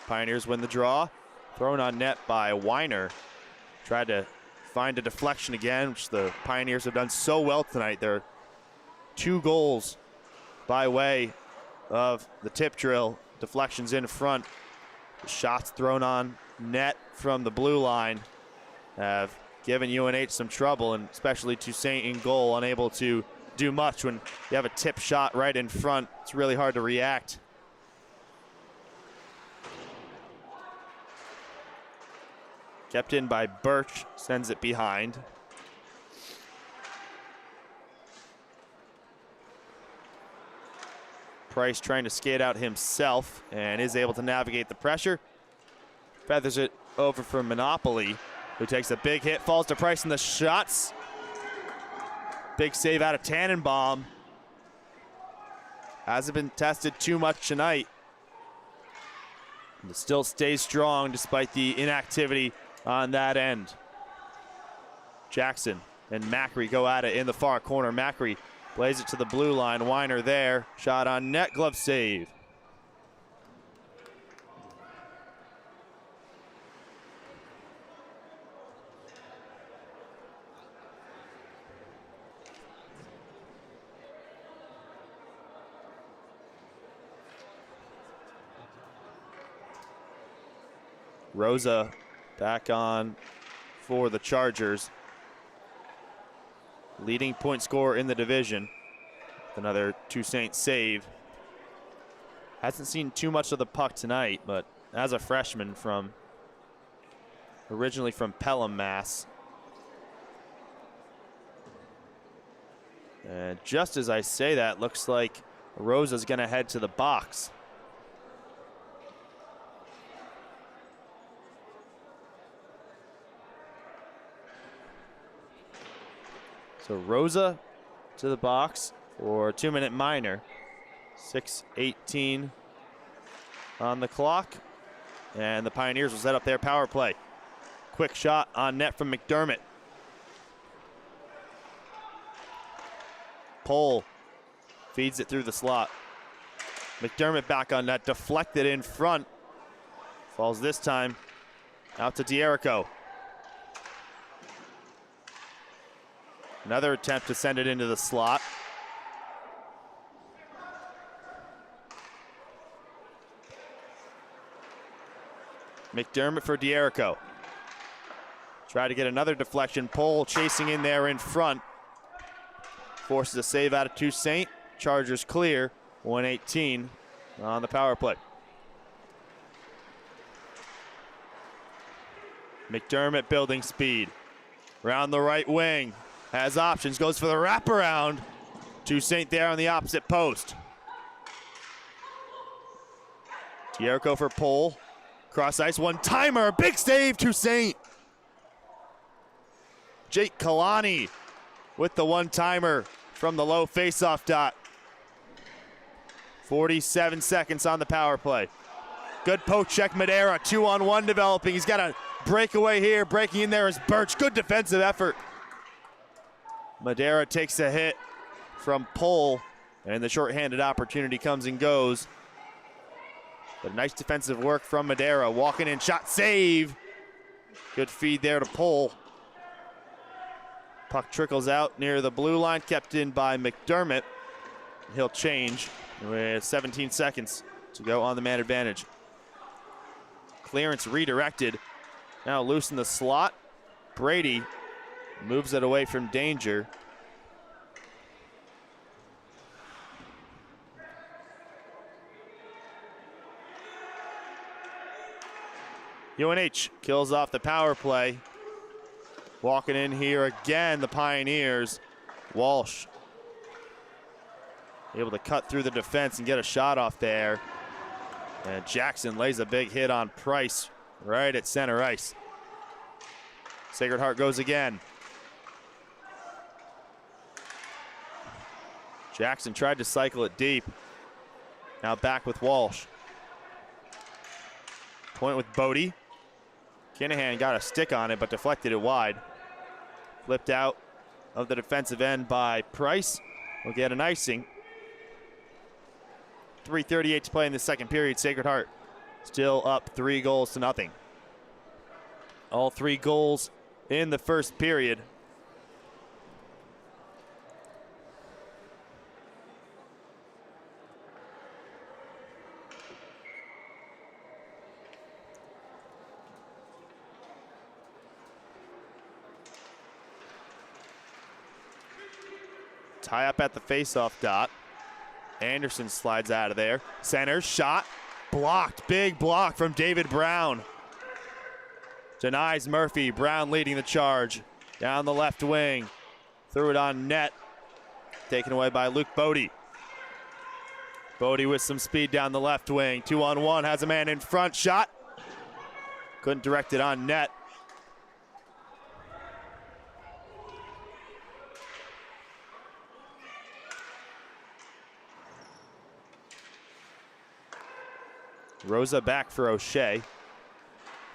Pioneers win the draw. Thrown on net by Weiner. Tried to find a deflection again, which the Pioneers have done so well tonight. They're 2 goals by way of the tip drill. Deflections in front. The shots thrown on net from the blue line have given UNH some trouble, and especially Toussaint in goal, unable to do much. When you have a tip shot right in front, it's really hard to react. Kept in by Birch, sends it behind. Price trying to skate out himself and is able to navigate the pressure. Feathers it over for Monopoly, who takes a big hit, falls to Price in the shots. Big save out of Tannenbaum. Hasn't been tested too much tonight. But still stays strong despite the inactivity on that end. Jackson and Macri go at it in the far corner. Macri plays it to the blue line. Weiner there. Shot on net, glove save. Rosa back on for the Chargers. Leading point scorer in the division. Another Toussaint save. Hasn't seen too much of the puck tonight, but as a freshman originally from Pelham, Mass. And just as I say that, looks like Rosa's gonna head to the box. So Rosa to the box for a 2-minute minor. 6:18 on the clock. And the Pioneers will set up their power play. Quick shot on net from McDermott. Pohl feeds it through the slot. McDermott back on net, deflected in front. Falls this time out to D'Erico. Another attempt to send it into the slot. McDermott for D'Erico. Try to get another deflection. Pohl chasing in there in front. Forces a save out of Toussaint. Chargers clear. 1:18 on the power play. McDermott building speed. Round the right wing. Has options. Goes for the wraparound. Toussaint there on the opposite post. D'Erico for Pohl. Cross ice, one-timer, big save, Toussaint. Jake Kalani with the one-timer from the low face-off dot. 47 seconds on the power play. Good poke check, Madera, 2-on-1 developing. He's got a breakaway here, breaking in there is Birch. Good defensive effort. Madera takes a hit from Pohl, and the shorthanded opportunity comes and goes. But nice defensive work from Madera. Walking in, shot, save. Good feed there to Pohl. Puck trickles out near the blue line, kept in by McDermott. He'll change with 17 seconds to go on the man advantage. Clearance redirected. Now loose in the slot. Brady moves it away from danger. UNH kills off the power play. Walking in here again, the Pioneers. Walsh able to cut through the defense and get a shot off there. And Jackson lays a big hit on Price right at center ice. Sacred Heart goes again. Jackson tried to cycle it deep. Now back with Walsh. Point with Bodie. Kinahan got a stick on it, but deflected it wide. Flipped out of the defensive end by Price. We'll get an icing. 3:38 to play in the second period. Sacred Heart still up 3-0. All 3 goals in the first period. Tie up at the face-off dot. Anderson slides out of there. Center shot, blocked. Big block from David Brown. Denies Murphy. Brown leading the charge. Down the left wing. Threw it on net. Taken away by Luke Bodie. Bodie with some speed down the left wing. 2-on-1, has a man in front. Shot. Couldn't direct it on net. Rosa back for O'Shea.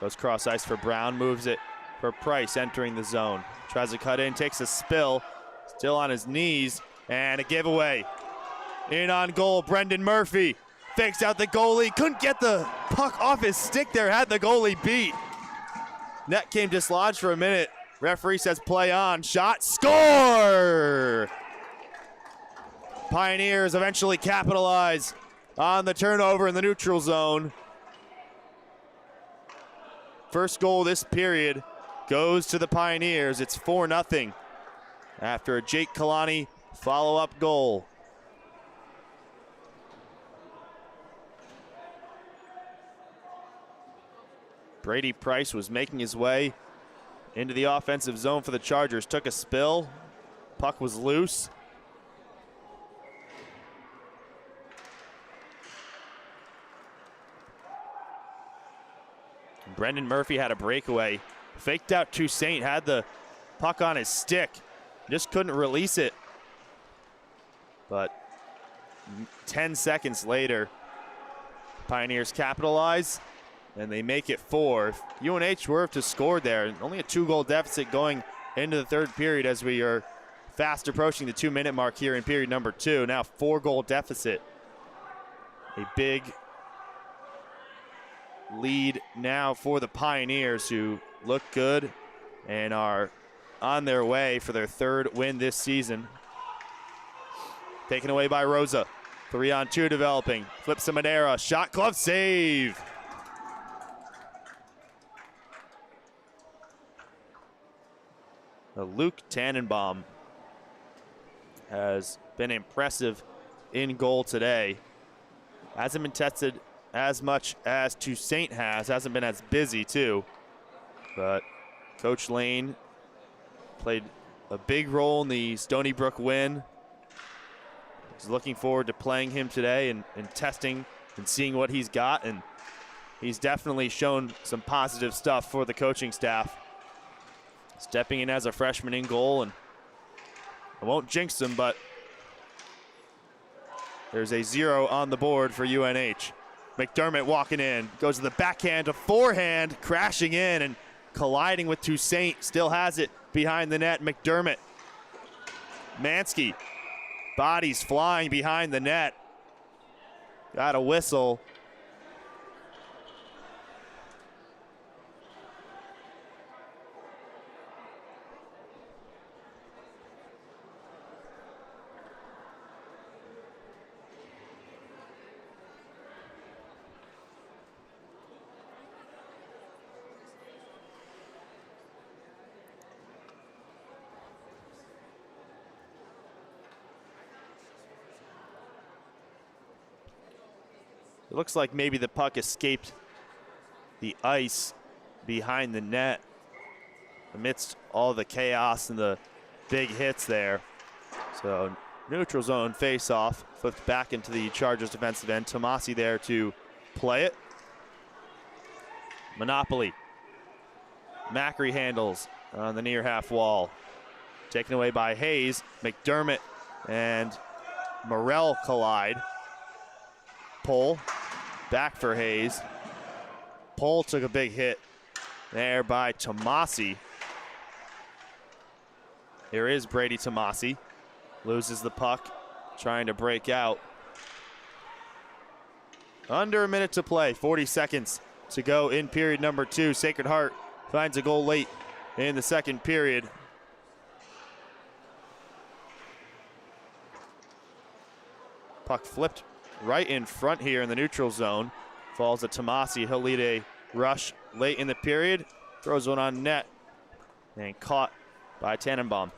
Goes cross ice for Brown, moves it for Price entering the zone. Tries to cut in, takes a spill, still on his knees, and a giveaway. In on goal, Brendan Murphy. Fakes out the goalie, couldn't get the puck off his stick there, had the goalie beat. Net came dislodged for a minute. Referee says play on, shot, score! Pioneers eventually capitalize on the turnover in the neutral zone. first goal this period goes to the Pioneers. It's 4-0 after a Jake Kalani follow-up goal. Brady Price was making his way into the offensive zone for the Chargers. Took a spill. Puck was loose. Brendan Murphy had a breakaway. Faked out Toussaint, had the puck on his stick. Just couldn't release it. But 10 seconds later, Pioneers capitalize, and they make it 4. If UNH were to score there, only a 2-goal deficit going into the third period as we are fast approaching the 2-minute mark here in period number 2. Now 4-goal deficit. A big lead now for the Pioneers, who look good and are on their way for their 3rd win this season. Taken away by Rosa. 3-on-2 developing. Flips to Madera. Shot, glove save. Luke Tannenbaum has been impressive in goal today. Hasn't been tested as much as Toussaint has. Hasn't been as busy too. But Coach Lane played a big role in the Stony Brook win. He's looking forward to playing him today and testing and seeing what he's got. And he's definitely shown some positive stuff for the coaching staff. Stepping in as a freshman in goal, and I won't jinx him, but there's a 0 on the board for UNH. McDermott walking in, goes to the backhand to forehand, crashing in and colliding with Toussaint. Still has it behind the net. McDermott. Mansky. Bodies flying behind the net. Got a whistle. It looks like maybe the puck escaped the ice behind the net amidst all the chaos and the big hits there. So neutral zone face-off, flipped back into the Chargers defensive end. Tomasi there to play it. Monopoly. Macri handles on the near half wall. Taken away by Hayes. McDermott and Morrell collide. Pull. Back for Hayes. Pull took a big hit there by Tomasi. Here is Brady Tomasi. Loses the puck, trying to break out. Under a minute to play, 40 seconds to go in period number 2. Sacred Heart finds a goal late in the second period. Puck flipped right in front here in the neutral zone. Falls to Tomasi. He'll lead a rush late in the period. Throws one on net and caught by Tannenbaum.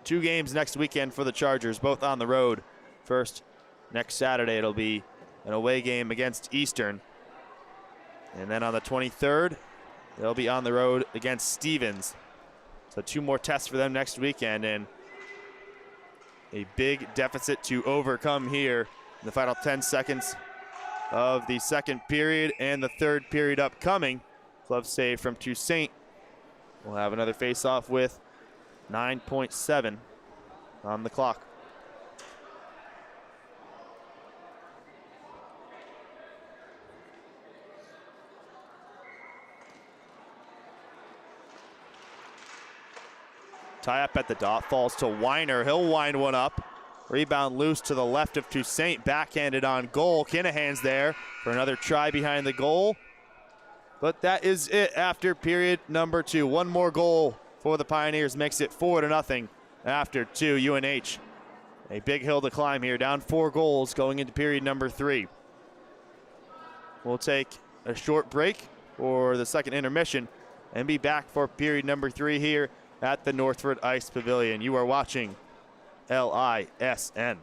Two games next weekend for the Chargers, both on the road. First, next Saturday, it'll be an away game against Eastern. And then on the 23rd, they'll be on the road against Stevens. So 2 more tests for them next weekend, and a big deficit to overcome here in the final 10 seconds of the second period and the third period upcoming. Glove save from Toussaint. We'll have another face-off with 9.7 on the clock. Tie up at the dot, falls to Weiner. He'll wind one up. Rebound loose to the left of Toussaint, backhanded on goal. Kinahan's there for another try behind the goal. But that is it after period number 2. One more goal for the Pioneers makes it 4-0 after 2. UNH, a big hill to climb here, down 4 goals going into period number 3. We'll take a short break for the second intermission and be back for period number 3 here at the Northford Ice Pavilion. You are watching LISN.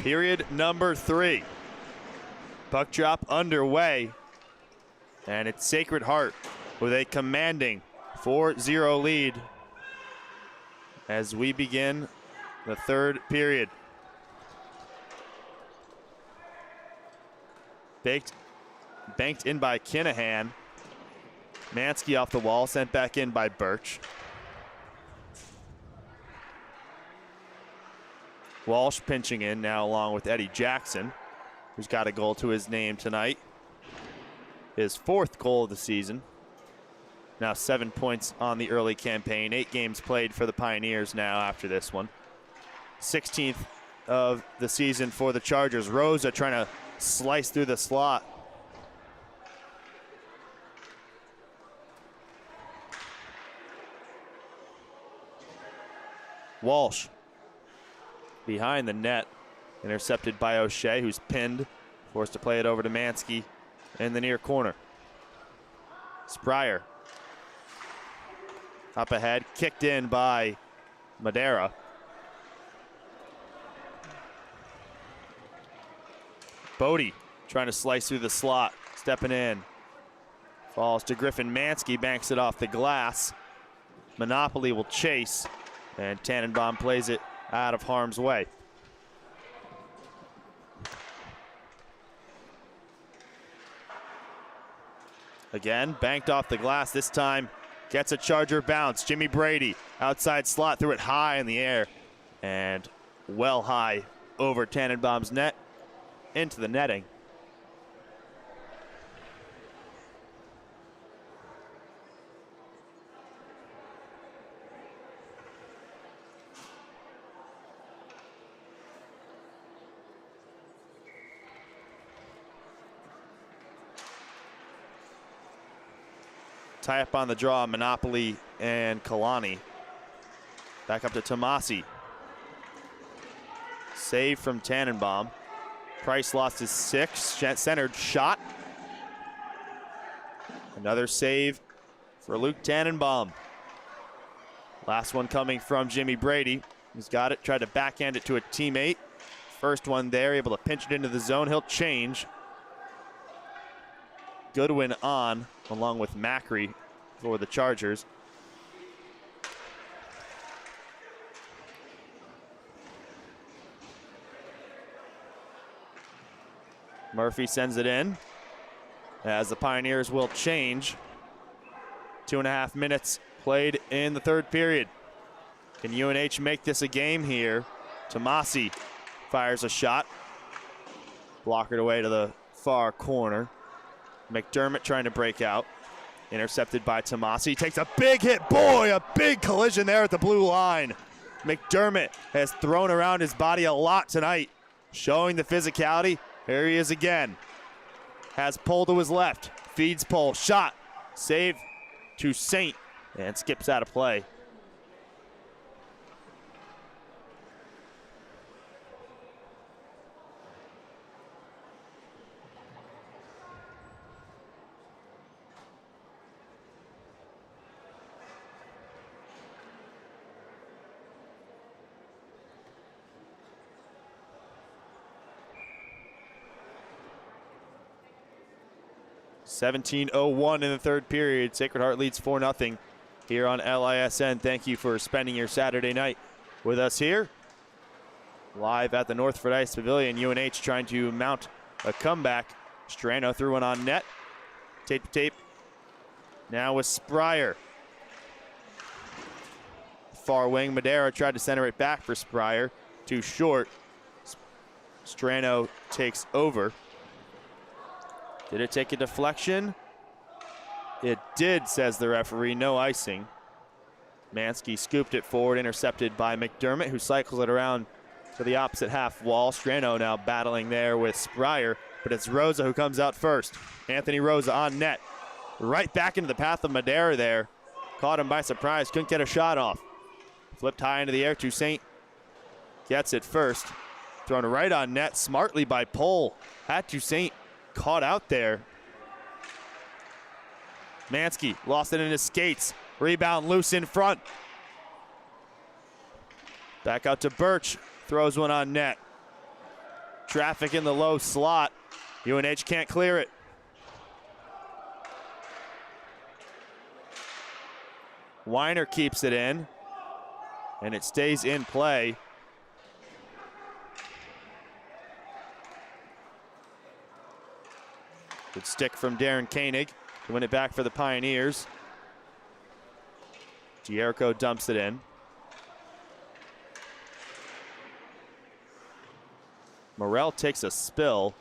Period number 3. Puck drop underway. And it's Sacred Heart with a commanding 4-0 lead as we begin the third period. Banked in by Kinahan. Mansky off the wall, sent back in by Birch. Walsh pinching in now along with Eddie Jackson, who's got a goal to his name tonight. His 4th goal of the season. Now 7 points on the early campaign. 8 games played for the Pioneers now after this one. 16th of the season for the Chargers. Rosa trying to slice through the slot. Walsh behind the net, intercepted by O'Shea, who's pinned, forced to play it over to Mansky in the near corner. Spryer up ahead, kicked in by Madera. Bodie trying to slice through the slot, stepping in. Falls to Griffin. Mansky banks it off the glass. Monopoly will chase, and Tannenbaum plays it out of harm's way. Again, banked off the glass. This time gets a Charger bounce. Jimmy Brady, outside slot, threw it high in the air and well high over Tannenbaum's net into the netting. Tie up on the draw, Monopoly and Kalani. Back up to Tomasi. Save from Tannenbaum. Price lost his 6th. Centered shot. Another save for Luke Tannenbaum. Last one coming from Jimmy Brady. He's got it, tried to backhand it to a teammate. First one there, able to pinch it into the zone. He'll change. Goodwin on, along with Macri for the Chargers. Murphy sends it in as the Pioneers will change. 2.5 minutes played in the third period. Can UNH make this a game here? Tomasi fires a shot. Blockered away to the far corner. McDermott trying to break out. Intercepted by Tomasi. Takes a big hit. Boy, a big collision there at the blue line. McDermott has thrown around his body a lot tonight, showing the physicality. Here he is again. Has pull to his left. Feeds pull. Shot. Save to Saint. And skips out of play. .17:01 in the third period. Sacred Heart leads 4-0 here on LISN. Thank you for spending your Saturday night with us here. Live at the Northford Ice Pavilion. UNH trying to mount a comeback. Strano threw one on net. Tape to tape. Now with Spryer. Far wing. Madera tried to center it back for Spryer. Too short. Strano takes over. Did it take a deflection? It did, says the referee. No icing. Mansky scooped it forward, intercepted by McDermott, who cycles it around to the opposite half wall. Strano now battling there with Spryer, but it's Rosa who comes out first. Anthony Rosa on net. Right back into the path of Madera there. Caught him by surprise, couldn't get a shot off. Flipped high into the air. Toussaint gets it first. Thrown right on net, smartly by Pohl. Had Toussaint caught out there. Mansky lost it in his skates. Rebound loose in front. Back out to Birch. Throws one on net. traffic in the low slot. UNH can't clear it. Weiner keeps it in, and it stays in play. Good stick from Darren Koenig to win it back for the Pioneers. Jericho dumps it in. Morrell takes a spill.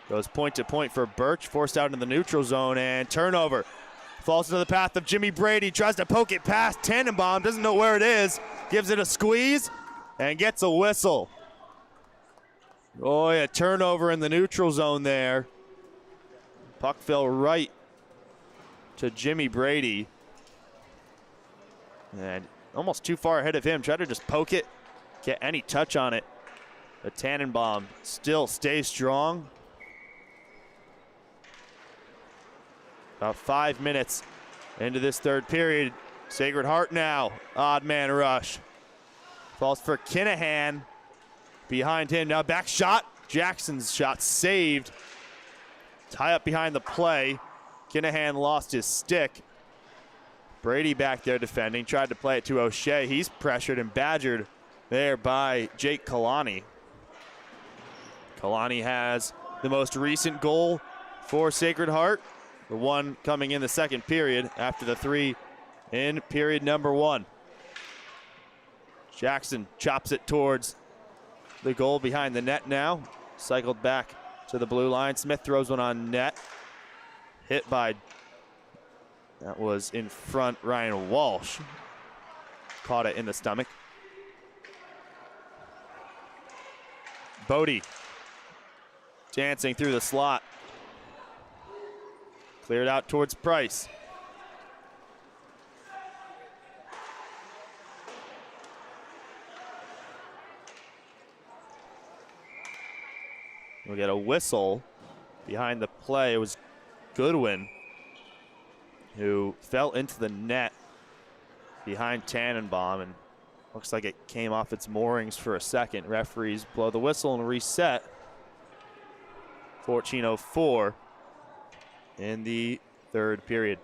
Goes point to point for Birch, forced out into the neutral zone, and turnover. Falls into the path of Jimmy Brady, tries to poke it past Tannenbaum, doesn't know where it is, gives it a squeeze, and gets a whistle. Oh yeah, turnover in the neutral zone there. Puck fell right to Jimmy Brady. And almost too far ahead of him, tried to just poke it, get any touch on it. But Tannenbaum still stays strong. About 5 minutes into this third period. Sacred Heart now, odd man rush. Falls for Kinahan. Behind him, now back shot. Jackson's shot saved. Tie up behind the play. Kinahan lost his stick. Brady back there defending, tried to play it to O'Shea. He's pressured and badgered there by Jake Kalani. Kalani has the most recent goal for Sacred Heart. The one coming in the second period after the 3 in period number 1. Jackson chops it towards the goal behind the net now. Cycled back to the blue line. Smith throws one on net. Hit by, that was in front, Ryan Walsh. Caught it in the stomach. Bodie dancing through the slot. Cleared out towards Price. We'll get a whistle behind the play. It was Goodwin who fell into the net behind Tannenbaum, and looks like it came off its moorings for a second. Referees blow the whistle and reset. 14:04 in the third period.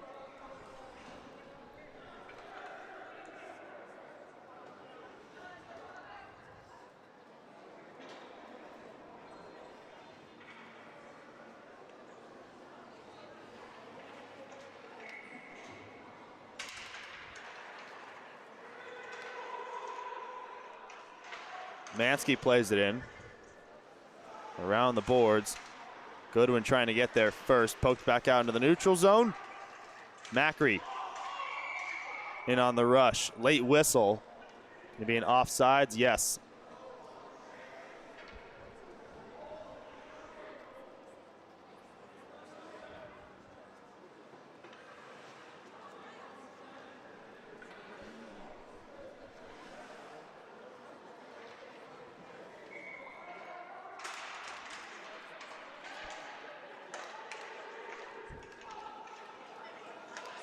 Mansky plays it in. Around the boards. Goodwin trying to get there first. Poked back out into the neutral zone. Macri in on the rush. Late whistle. Going to be an offsides? Yes.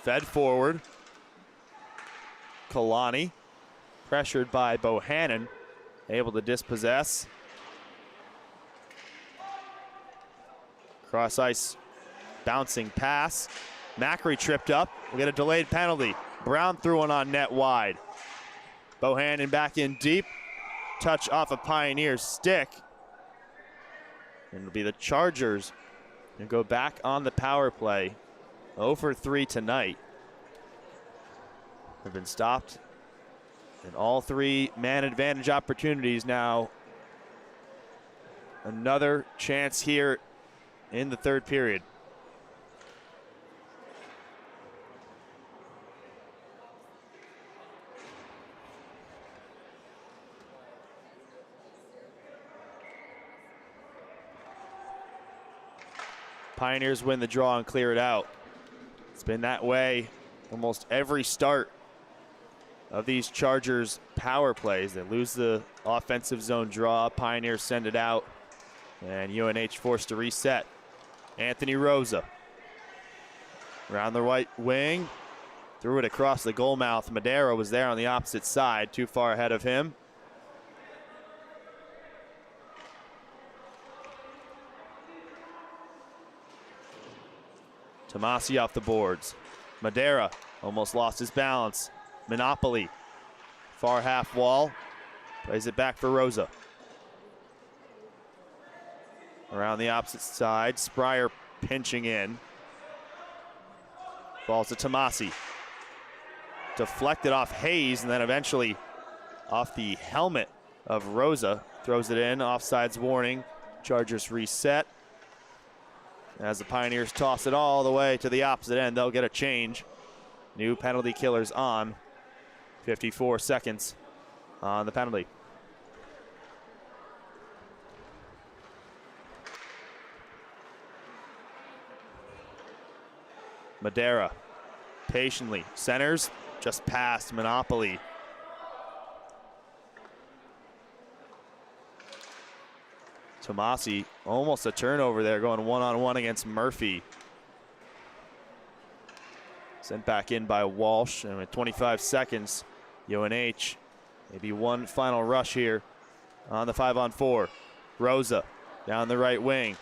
Fed forward. Kalani, pressured by Bohannon, able to dispossess. Cross ice bouncing pass. Macri tripped up. We'll get a delayed penalty. Brown threw one on net wide. Bohannon back in deep. Touch off a Pioneer's stick. And it'll be the Chargers and go back on the power play. 0 for 3 tonight. Have been stopped in all 3 man advantage opportunities now. Another chance here in the third period. Pioneers win the draw and clear it out. It's been that way almost every start of these Chargers power plays. They lose the offensive zone draw, Pioneers send it out, and UNH forced to reset. Anthony Rosa around the right wing, threw it across the goal mouth. Madera was there on the opposite side, too far ahead of him. Tomasi off the boards. Madera almost lost his balance. Monopoly, far half wall, plays it back for Rosa. Around the opposite side, Spryer pinching in. Falls to Tomasi. Deflected off Hayes and then eventually off the helmet of Rosa. Throws it in, offsides warning. Chargers reset. As the Pioneers toss it all the way to the opposite end, they'll get a change. New penalty killers on. 54 seconds on the penalty. Madera patiently centers, just past Monopoly. Tomasi, almost a turnover there, going one-on-one against Murphy. Sent back in by Walsh, and with 25 seconds, UNH, maybe one final rush here on the 5-on-4. Rosa down the right wing,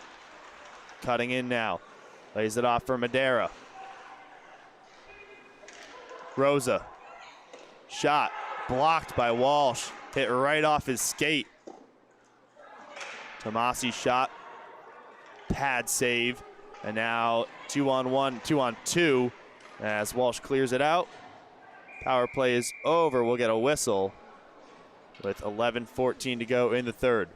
cutting in now, lays it off for Madera. Rosa, shot blocked by Walsh, hit right off his skate. Tomasi shot, pad save, and now 2-on-1, 2-on-2 as Walsh clears it out. Power play is over. We'll get a whistle with 11:14 to go in the third.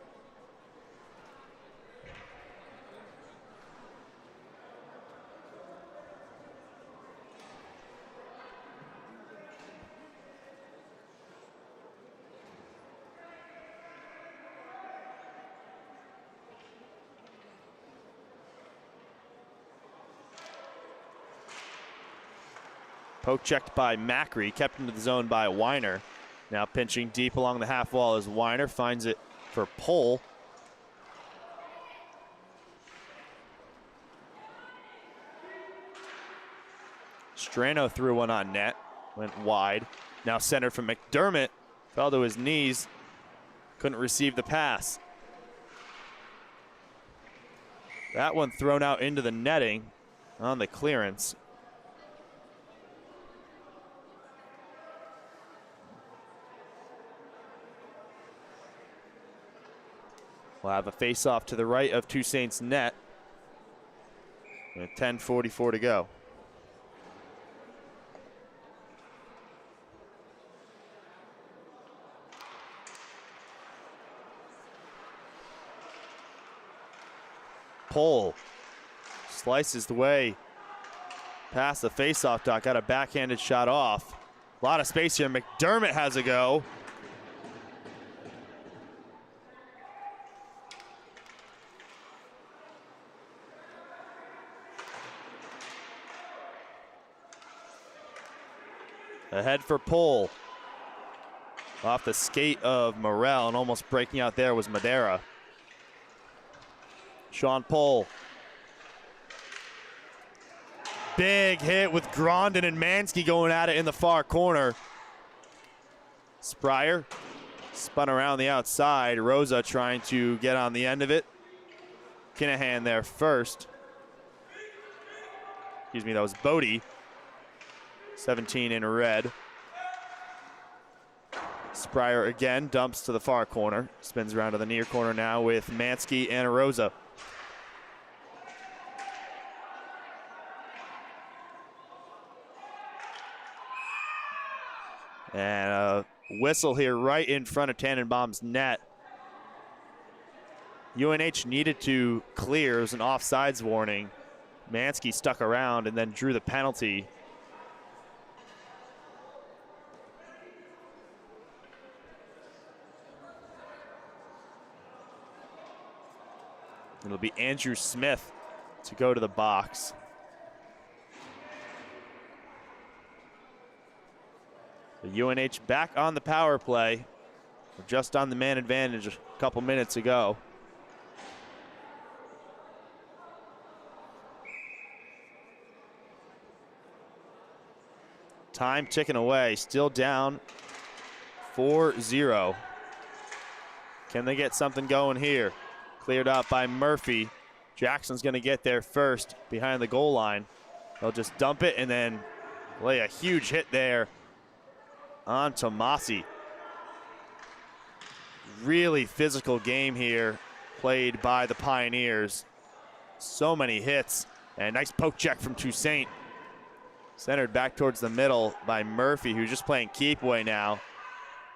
Poke checked by Macri, kept into the zone by Weiner. Now pinching deep along the half wall as Weiner finds it for Pohl. Strano threw one on net, went wide. Now centered from McDermott, fell to his knees, couldn't receive the pass. That one thrown out into the netting on the clearance. We'll have a face-off to the right of Toussaint's net with 10:44 to go. Pohl slices the way past the face-off dot, got a backhanded shot off. A lot of space here. McDermott has a go. Ahead for Pohl. Off the skate of Morel, and almost breaking out there was Madera. Sean Pohl. Big hit with Grondin and Mansky going at it in the far corner. Spryer spun around the outside. Rosa trying to get on the end of it. Kinahan there first. Excuse me, that was Bodie. 17 in red. Spryer again dumps to the far corner. Spins around to the near corner now with Mansky and Rosa. And a whistle here right in front of Tannenbaum's net. UNH needed to clear. It was an offsides warning. Mansky stuck around and then drew the penalty. It'll be Andrew Smith to go to the box. The UNH back on the power play. We're just on the man advantage a couple minutes ago. Time ticking away, still down 4-0. Can they get something going here? Cleared out by Murphy. Jackson's gonna get there first behind the goal line. They'll just dump it and then lay a huge hit there on Tomasi. Really physical game here played by the Pioneers. So many hits, and nice poke check from Toussaint. Centered back towards the middle by Murphy, who's just playing keep away now.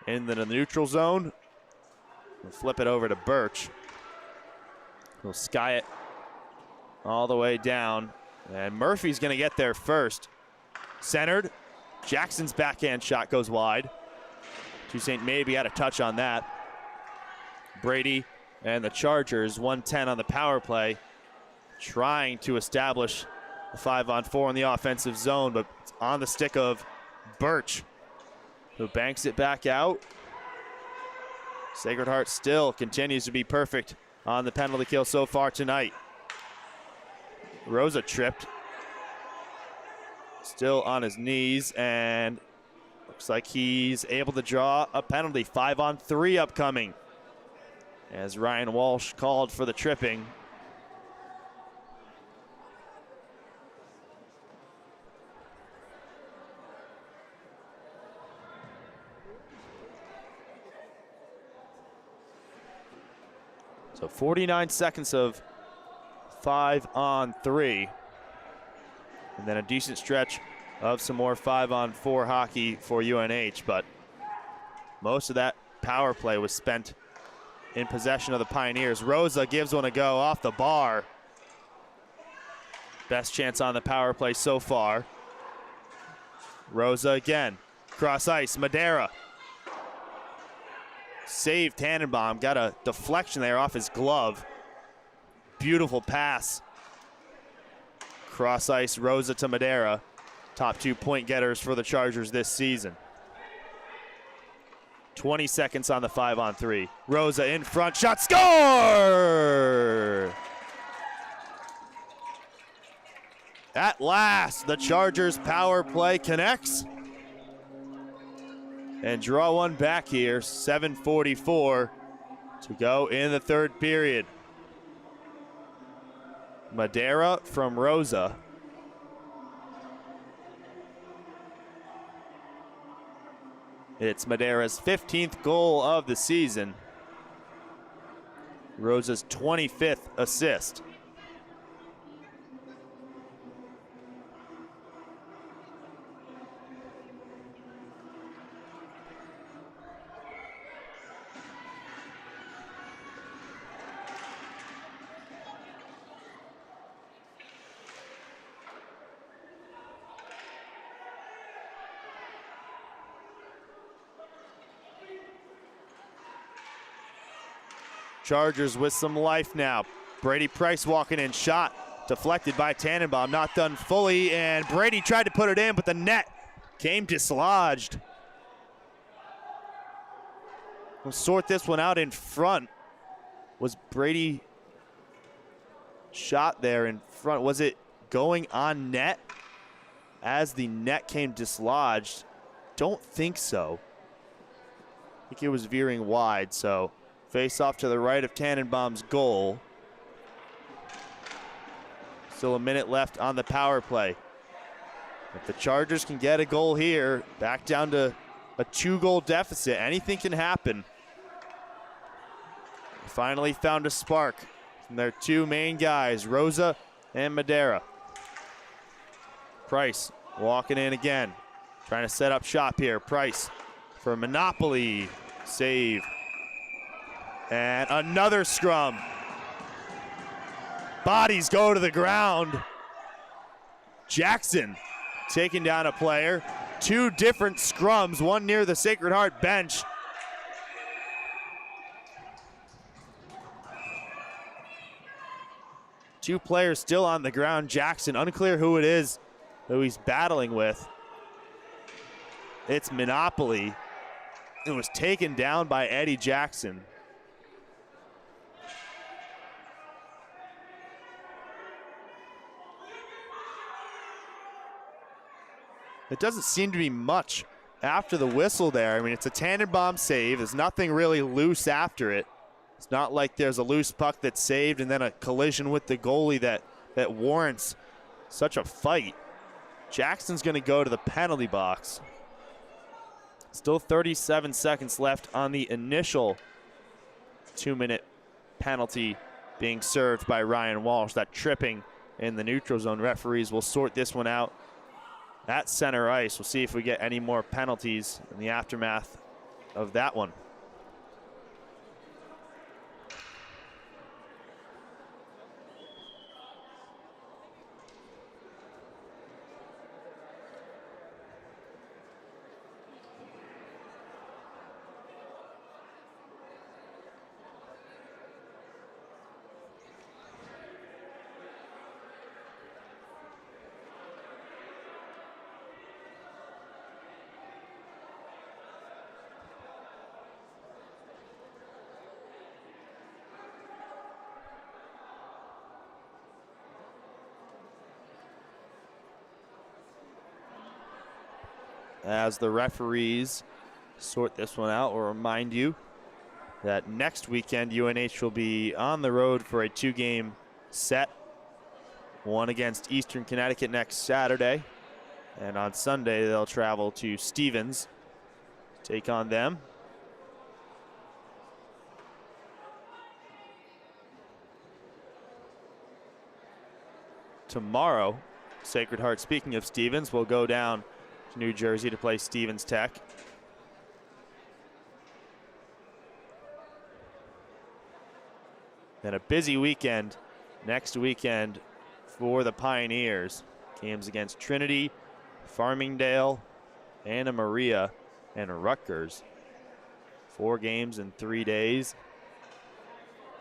Into the neutral zone. We'll flip it over to Birch. He'll sky it all the way down. And Murphy's gonna get there first. Centered. Jackson's backhand shot goes wide. Toussaint maybe had a touch on that. Brady and the Chargers, 110 on the power play, trying to establish a 5-on-4 in the offensive zone, but it's on the stick of Birch, who banks it back out. Sacred Heart still continues to be perfect on the penalty kill so far tonight. Rosa tripped. Still on his knees, and looks like he's able to draw a penalty. 5-on-3 upcoming, as Ryan Walsh called for the tripping. So 49 seconds of 5-on-3. And then a decent stretch of some more 5-on-4 hockey for UNH, but most of that power play was spent in possession of the Pioneers. Rosa gives one a go off the bar. Best chance on the power play so far. Rosa again, cross ice, Madera. Saved Tannenbaum, got a deflection there off his glove. Beautiful pass. Cross ice, Rosa to Madera. Top 2 point getters for the Chargers this season. 20 seconds on the 5-on-3. Rosa in front, shot, score! At last, the Chargers power play connects. And draw one back here, 7:44 to go in the third period. Madera from Rosa. It's Madera's 15th goal of the season. Rosa's 25th assist. Chargers with some life now. Brady Price walking in, shot deflected by Tannenbaum, not done fully, and Brady tried to put it in, but the net came dislodged. We'll sort this one out in front. Was Brady shot there in front? Was it going on net as the net came dislodged? Don't think so. I think it was veering wide, so face off to the right of Tannenbaum's goal. Still a minute left on the power play. If the Chargers can get a goal here, back down to a 2-goal deficit, anything can happen. Finally found a spark from their 2 main guys, Rosa and Madera. Price walking in again, trying to set up shop here. Price for Monopoly, save. And another scrum. Bodies go to the ground. Jackson taking down a player. 2 different scrums, one near the Sacred Heart bench. Two players still on the ground. Jackson, unclear who it is, who he's battling with. It's Monopoly. It was taken down by Eddie Jackson. It doesn't seem to be much after the whistle there. I mean, it's a Tannenbaum save. There's nothing really loose after it. It's not like there's a loose puck that's saved and then a collision with the goalie that warrants such a fight. Jackson's going to go to the penalty box. Still 37 seconds left on the initial 2-minute penalty being served by Ryan Walsh. That tripping in the neutral zone. Referees will sort this one out at center ice. We'll see if we get any more penalties in the aftermath of that one. As the referees sort this one out, we'll remind you that next weekend UNH will be on the road for a 2-game set. One against Eastern Connecticut next Saturday, and on Sunday they'll travel to Stevens to take on them. Tomorrow, Sacred Heart, speaking of Stevens, will go down to New Jersey to play Stevens Tech. Then a busy weekend next weekend for the Pioneers. Games against Trinity, Farmingdale, Anna Maria, and Rutgers. 4 games in 3 days.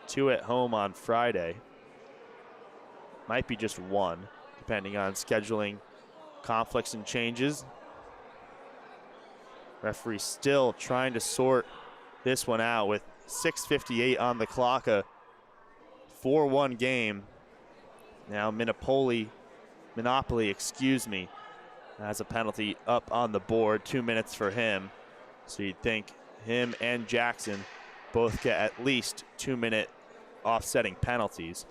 2 at home on Friday. Might be just 1, depending on scheduling conflicts and changes. Referee still trying to sort this one out with 6:58 on the clock. A 4-1 game. Now Monopoly, has a penalty up on the board. 2 minutes for him. So you'd think him and Jackson both get at least 2-minute offsetting penalties.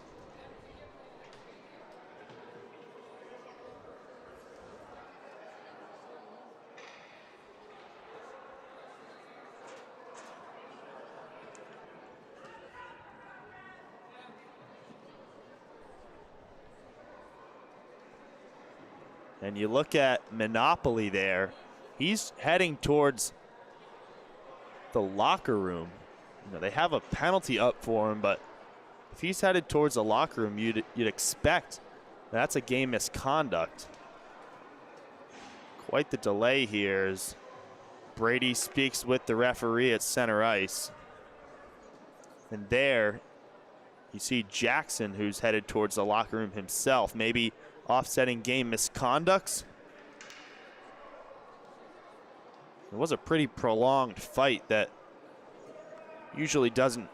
And you look at Monopoly there, he's heading towards the locker room. You know, they have a penalty up for him, but if he's headed towards the locker room, you'd expect that's a game misconduct. Quite the delay here as Brady speaks with the referee at center ice. And there you see Jackson, who's headed towards the locker room himself, maybe offsetting game misconducts. It was a pretty prolonged fight that usually doesn't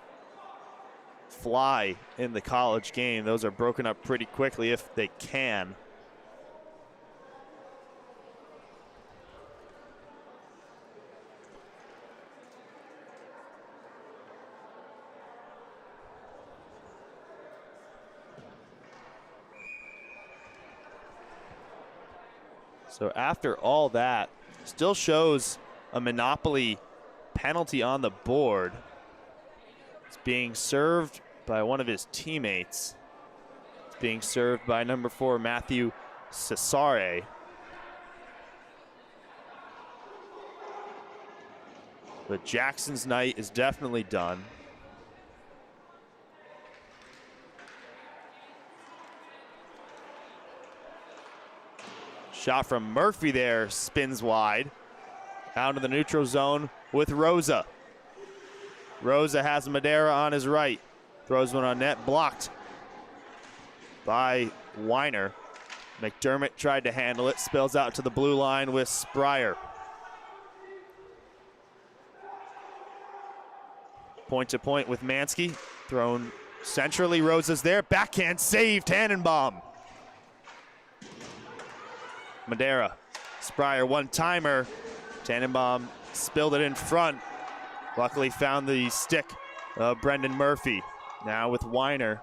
fly in the college game. Those are broken up pretty quickly if they can. So after all that, still shows a Monopoly penalty on the board. It's being served by one of his teammates. It's being served by number 4, Matthew Cesare. But Jackson's night is definitely done. Shot from Murphy there, spins wide. Out of the neutral zone with Rosa. Rosa has Madera on his right. Throws one on net, blocked by Weiner. McDermott tried to handle it, spills out to the blue line with Spryer. Point to point with Mansky. Thrown centrally, Rosa's there. Backhand save, Tannenbaum. Madera, Spryer, one-timer. Tannenbaum spilled it in front. Luckily found the stick of Brendan Murphy. Now with Weiner.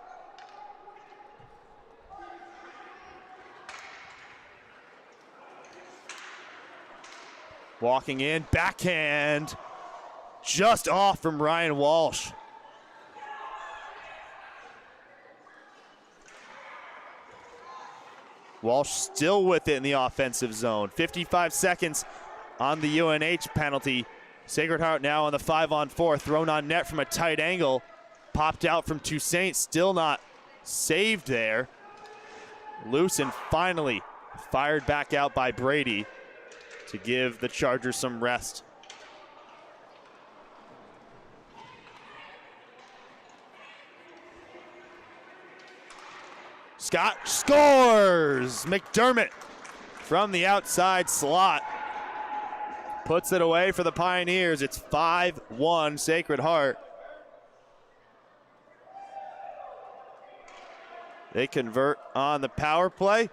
Walking in, backhand, just off from Ryan Walsh. Walsh still with it in the offensive zone. 55 seconds on the UNH penalty. Sacred Heart now on the 5-on-4, thrown on net from a tight angle. Popped out from Toussaint, still not saved there. Loose and finally fired back out by Brady to give the Chargers some rest. Scott scores! McDermott from the outside slot puts it away for the Pioneers. It's 5-1 Sacred Heart. They convert on the power play.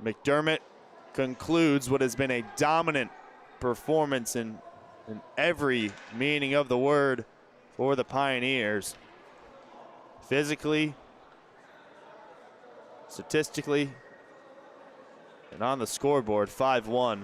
McDermott concludes what has been a dominant performance in every meaning of the word for the Pioneers. Physically, statistically, and on the scoreboard, 5-1.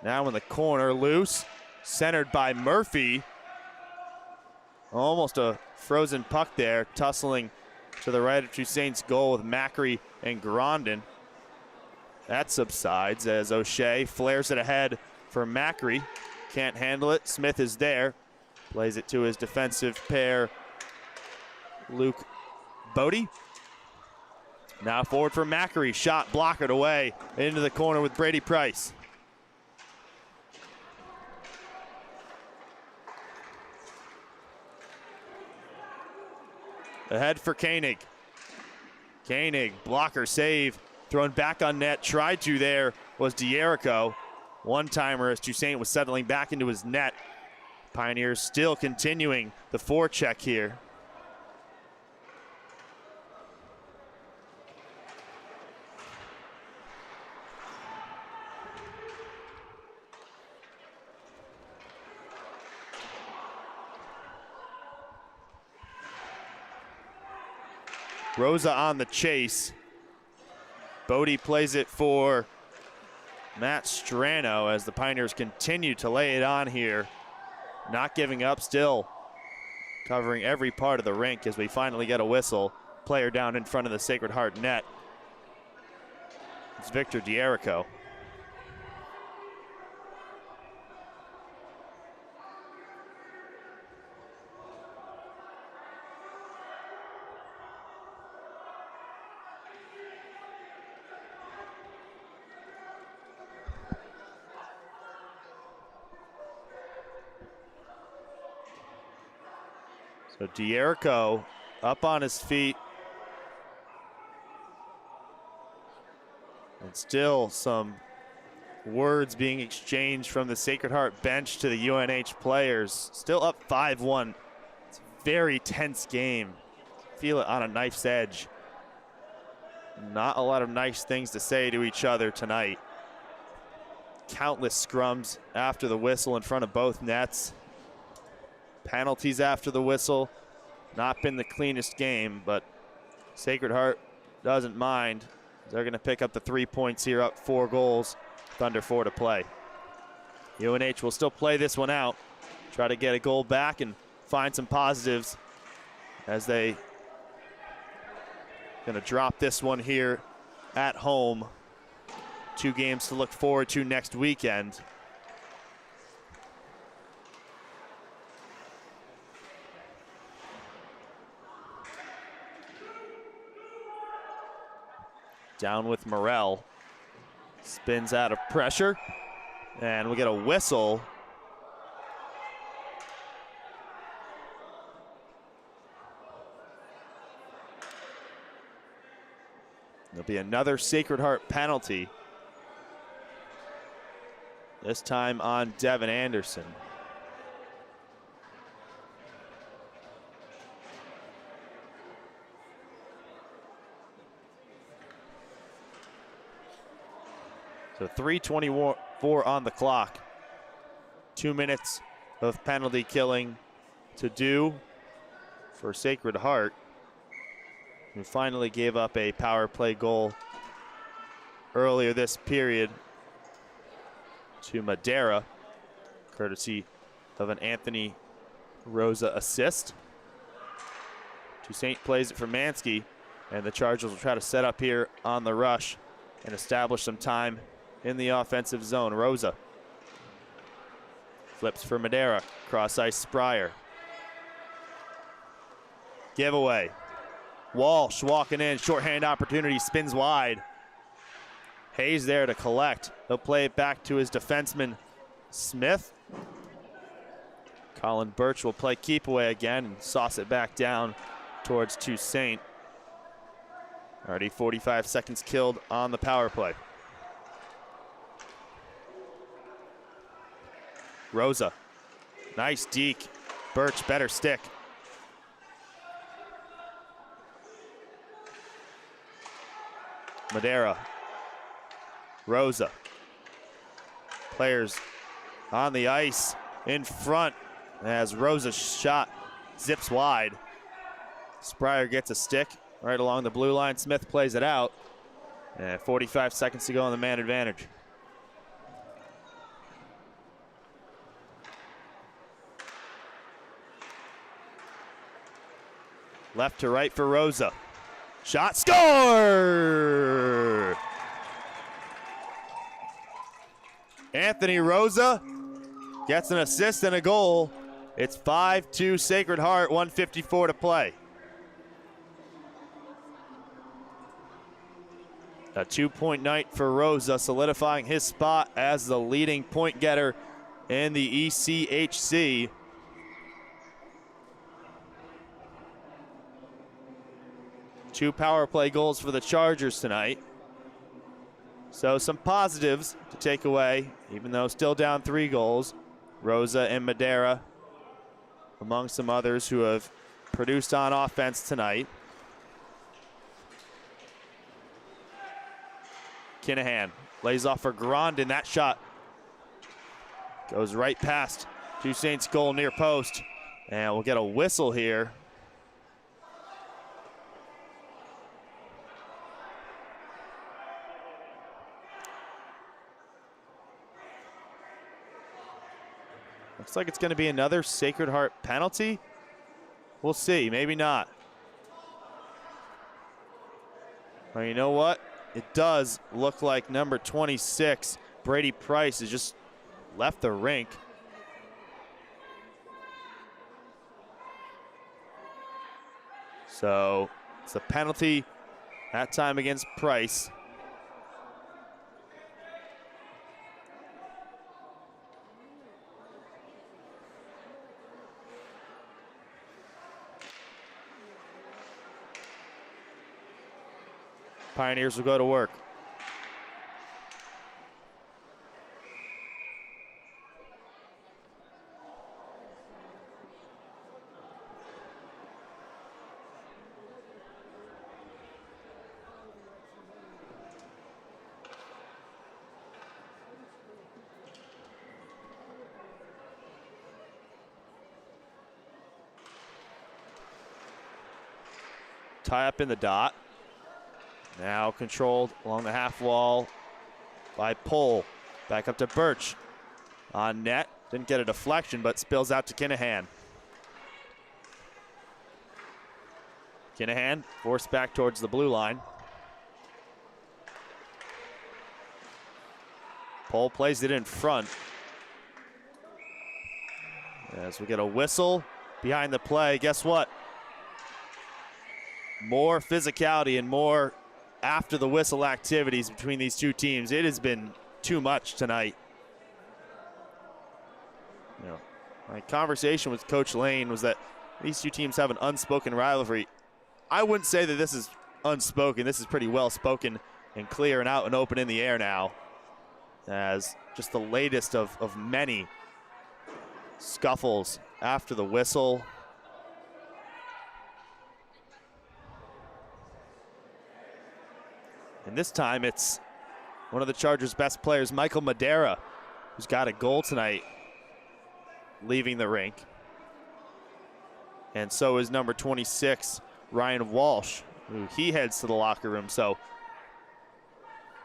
Now in the corner, loose, centered by Murphy. Almost a frozen puck there, tussling to the right of Toussaint's goal with Macri and Grondin. That subsides as O'Shea flares it ahead for Macri. Can't handle it, Smith is there. Plays it to his defensive pair, Luke Bodie. Now forward for Macri, shot blocked away into the corner with Brady Price. Ahead for Koenig. Koenig, blocker save, thrown back on net. Tried to there was D'Erico. One-timer as Toussaint was settling back into his net. Pioneers still continuing the forecheck here. Rosa on the chase. Bodie plays it for Matt Strano as the Pioneers continue to lay it on here. Not giving up, still covering every part of the rink as we finally get a whistle. Player down in front of the Sacred Heart net. It's Victor D'Erico. So D'Erico up on his feet. And still some words being exchanged from the Sacred Heart bench to the UNH players. Still up 5-1. It's a very tense game. Feel it on a knife's edge. Not a lot of nice things to say to each other tonight. Countless scrums after the whistle in front of both nets. Penalties after the whistle. Not been the cleanest game, but Sacred Heart doesn't mind. They're going to pick up the 3 points here, up 4 goals, with under 4 to play. UNH will still play this one out, try to get a goal back and find some positives as they going to drop this one here at home. 2 games to look forward to next weekend. Down with Morrell. Spins out of pressure. And we get a whistle. There'll be another Sacred Heart penalty. This time on Devin Anderson. So 3:24 on the clock. 2 minutes of penalty killing to do for Sacred Heart, who finally gave up a power play goal earlier this period to Madera, courtesy of an Anthony Rosa assist. Toussaint plays it for Mansky, and the Chargers will try to set up here on the rush and establish some time in the offensive zone. Rosa flips for Madera, cross ice Spryer. Giveaway. Walsh walking in, shorthand opportunity, spins wide. Hayes there to collect. He'll play it back to his defenseman, Smith. Colin Birch will play keep away again and sauce it back down towards Toussaint. Already 45 seconds killed on the power play. Rosa, nice deke. Birch, better stick. Madera, Rosa. Players on the ice in front as Rosa's shot zips wide. Spryer gets a stick right along the blue line. Smith plays it out. And 45 seconds to go on the man advantage. Left to right for Rosa. Shot, score! Anthony Rosa gets an assist and a goal. It's 5-2 Sacred Heart, 1:54 to play. A 2-point night for Rosa, solidifying his spot as the leading point getter in the ECHC. Two power play goals for the Chargers tonight. So some positives to take away, even though still down 3 goals. Rosa and Madera, among some others who have produced on offense tonight. Kinahan lays off for Grondin. That shot goes right past Toussaint's goal near post. And we'll get a whistle here. Looks like it's going to be another Sacred Heart penalty. We'll see, maybe not. Well, you know what? It does look like number 26, Brady Price, has just left the rink. So it's a penalty, that time against Price. Pioneers will go to work. Tie up in the dot. Now controlled along the half wall by Pohl. Back up to Birch. On net. Didn't get a deflection, but spills out to Kinahan. Kinahan forced back towards the blue line. Pohl plays it in front. As we get a whistle behind the play. Guess what? More physicality and more after the whistle activities between these two teams. It has been too much tonight. You know, my conversation with Coach Lane was that these two teams have an unspoken rivalry. I wouldn't say that this is unspoken. This is pretty well spoken and clear and out and open in the air now, as just the latest of many scuffles after the whistle. And this time it's one of the Chargers' best players, Michael Madera, who's got a goal tonight, leaving the rink. And so is number 26, Ryan Walsh, who he heads to the locker room. So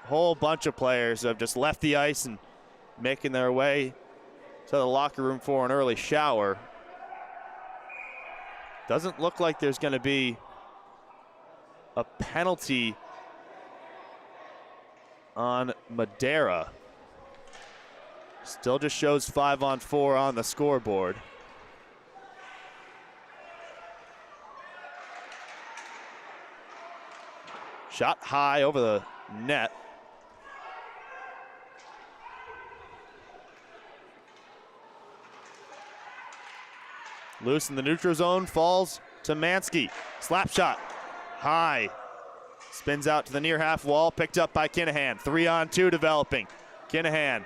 a whole bunch of players have just left the ice and making their way to the locker room for an early shower. Doesn't look like there's going to be a penalty on Madera. Still just shows 5-on-4 on the scoreboard. Shot high over the net. Loose in the neutral zone, falls to Mansky. Slap shot, high. Spins out to the near half wall, picked up by Kinahan. 3-on-2 developing. Kinahan.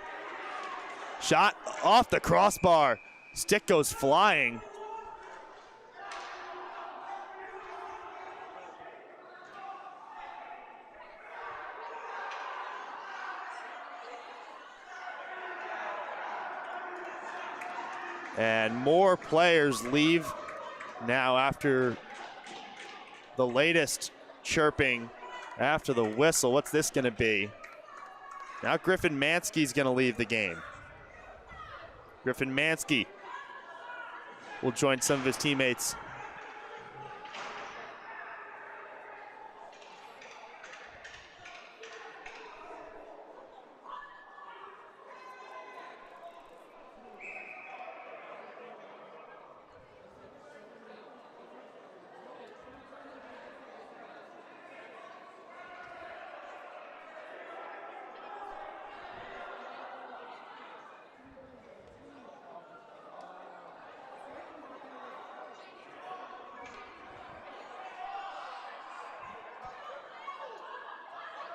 Shot off the crossbar. Stick goes flying. And more players leave now after the latest chirping after the whistle. What's this going to be? Now Griffin Mansky's going to leave the game. Griffin Mansky will join some of his teammates.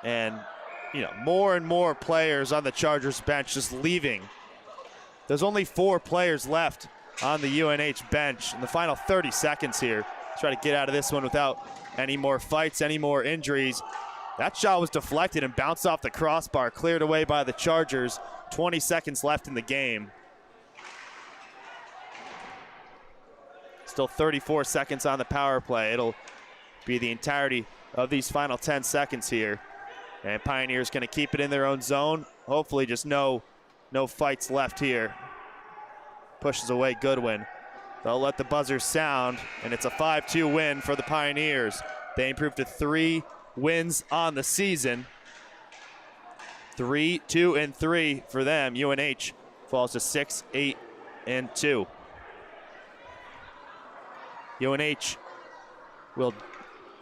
And, you know, more and more players on the Chargers bench just leaving. There's only 4 players left on the UNH bench in the final 30 seconds here. Try to get out of this one without any more fights, any more injuries. That shot was deflected and bounced off the crossbar, cleared away by the Chargers. 20 seconds left in the game. Still 34 seconds on the power play. It'll be the entirety of these final 10 seconds here. And Pioneers going to keep it in their own zone. Hopefully just no fights left here. Pushes away Goodwin. They'll let the buzzer sound, and it's a 5-2 win for the Pioneers. They improved to 3 wins on the season. 3-2-3 for them. UNH falls to 6-8-2. UNH will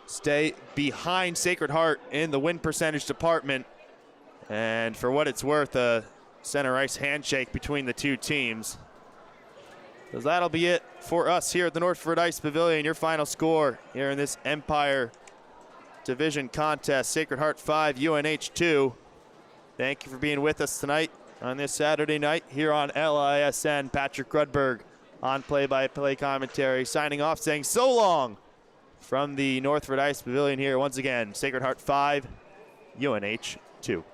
stay behind Sacred Heart in the win percentage department. And for what it's worth, a center ice handshake between the two teams. So that'll be it for us here at the Northford Ice Pavilion. Your final score here in this Empire Division contest: Sacred Heart 5, UNH 2. Thank you for being with us tonight on this Saturday night here on LISN. Patrick Grudberg on play-by-play commentary, signing off, saying so long from the Northford Ice Pavilion here once again. Sacred Heart 5, UNH 2.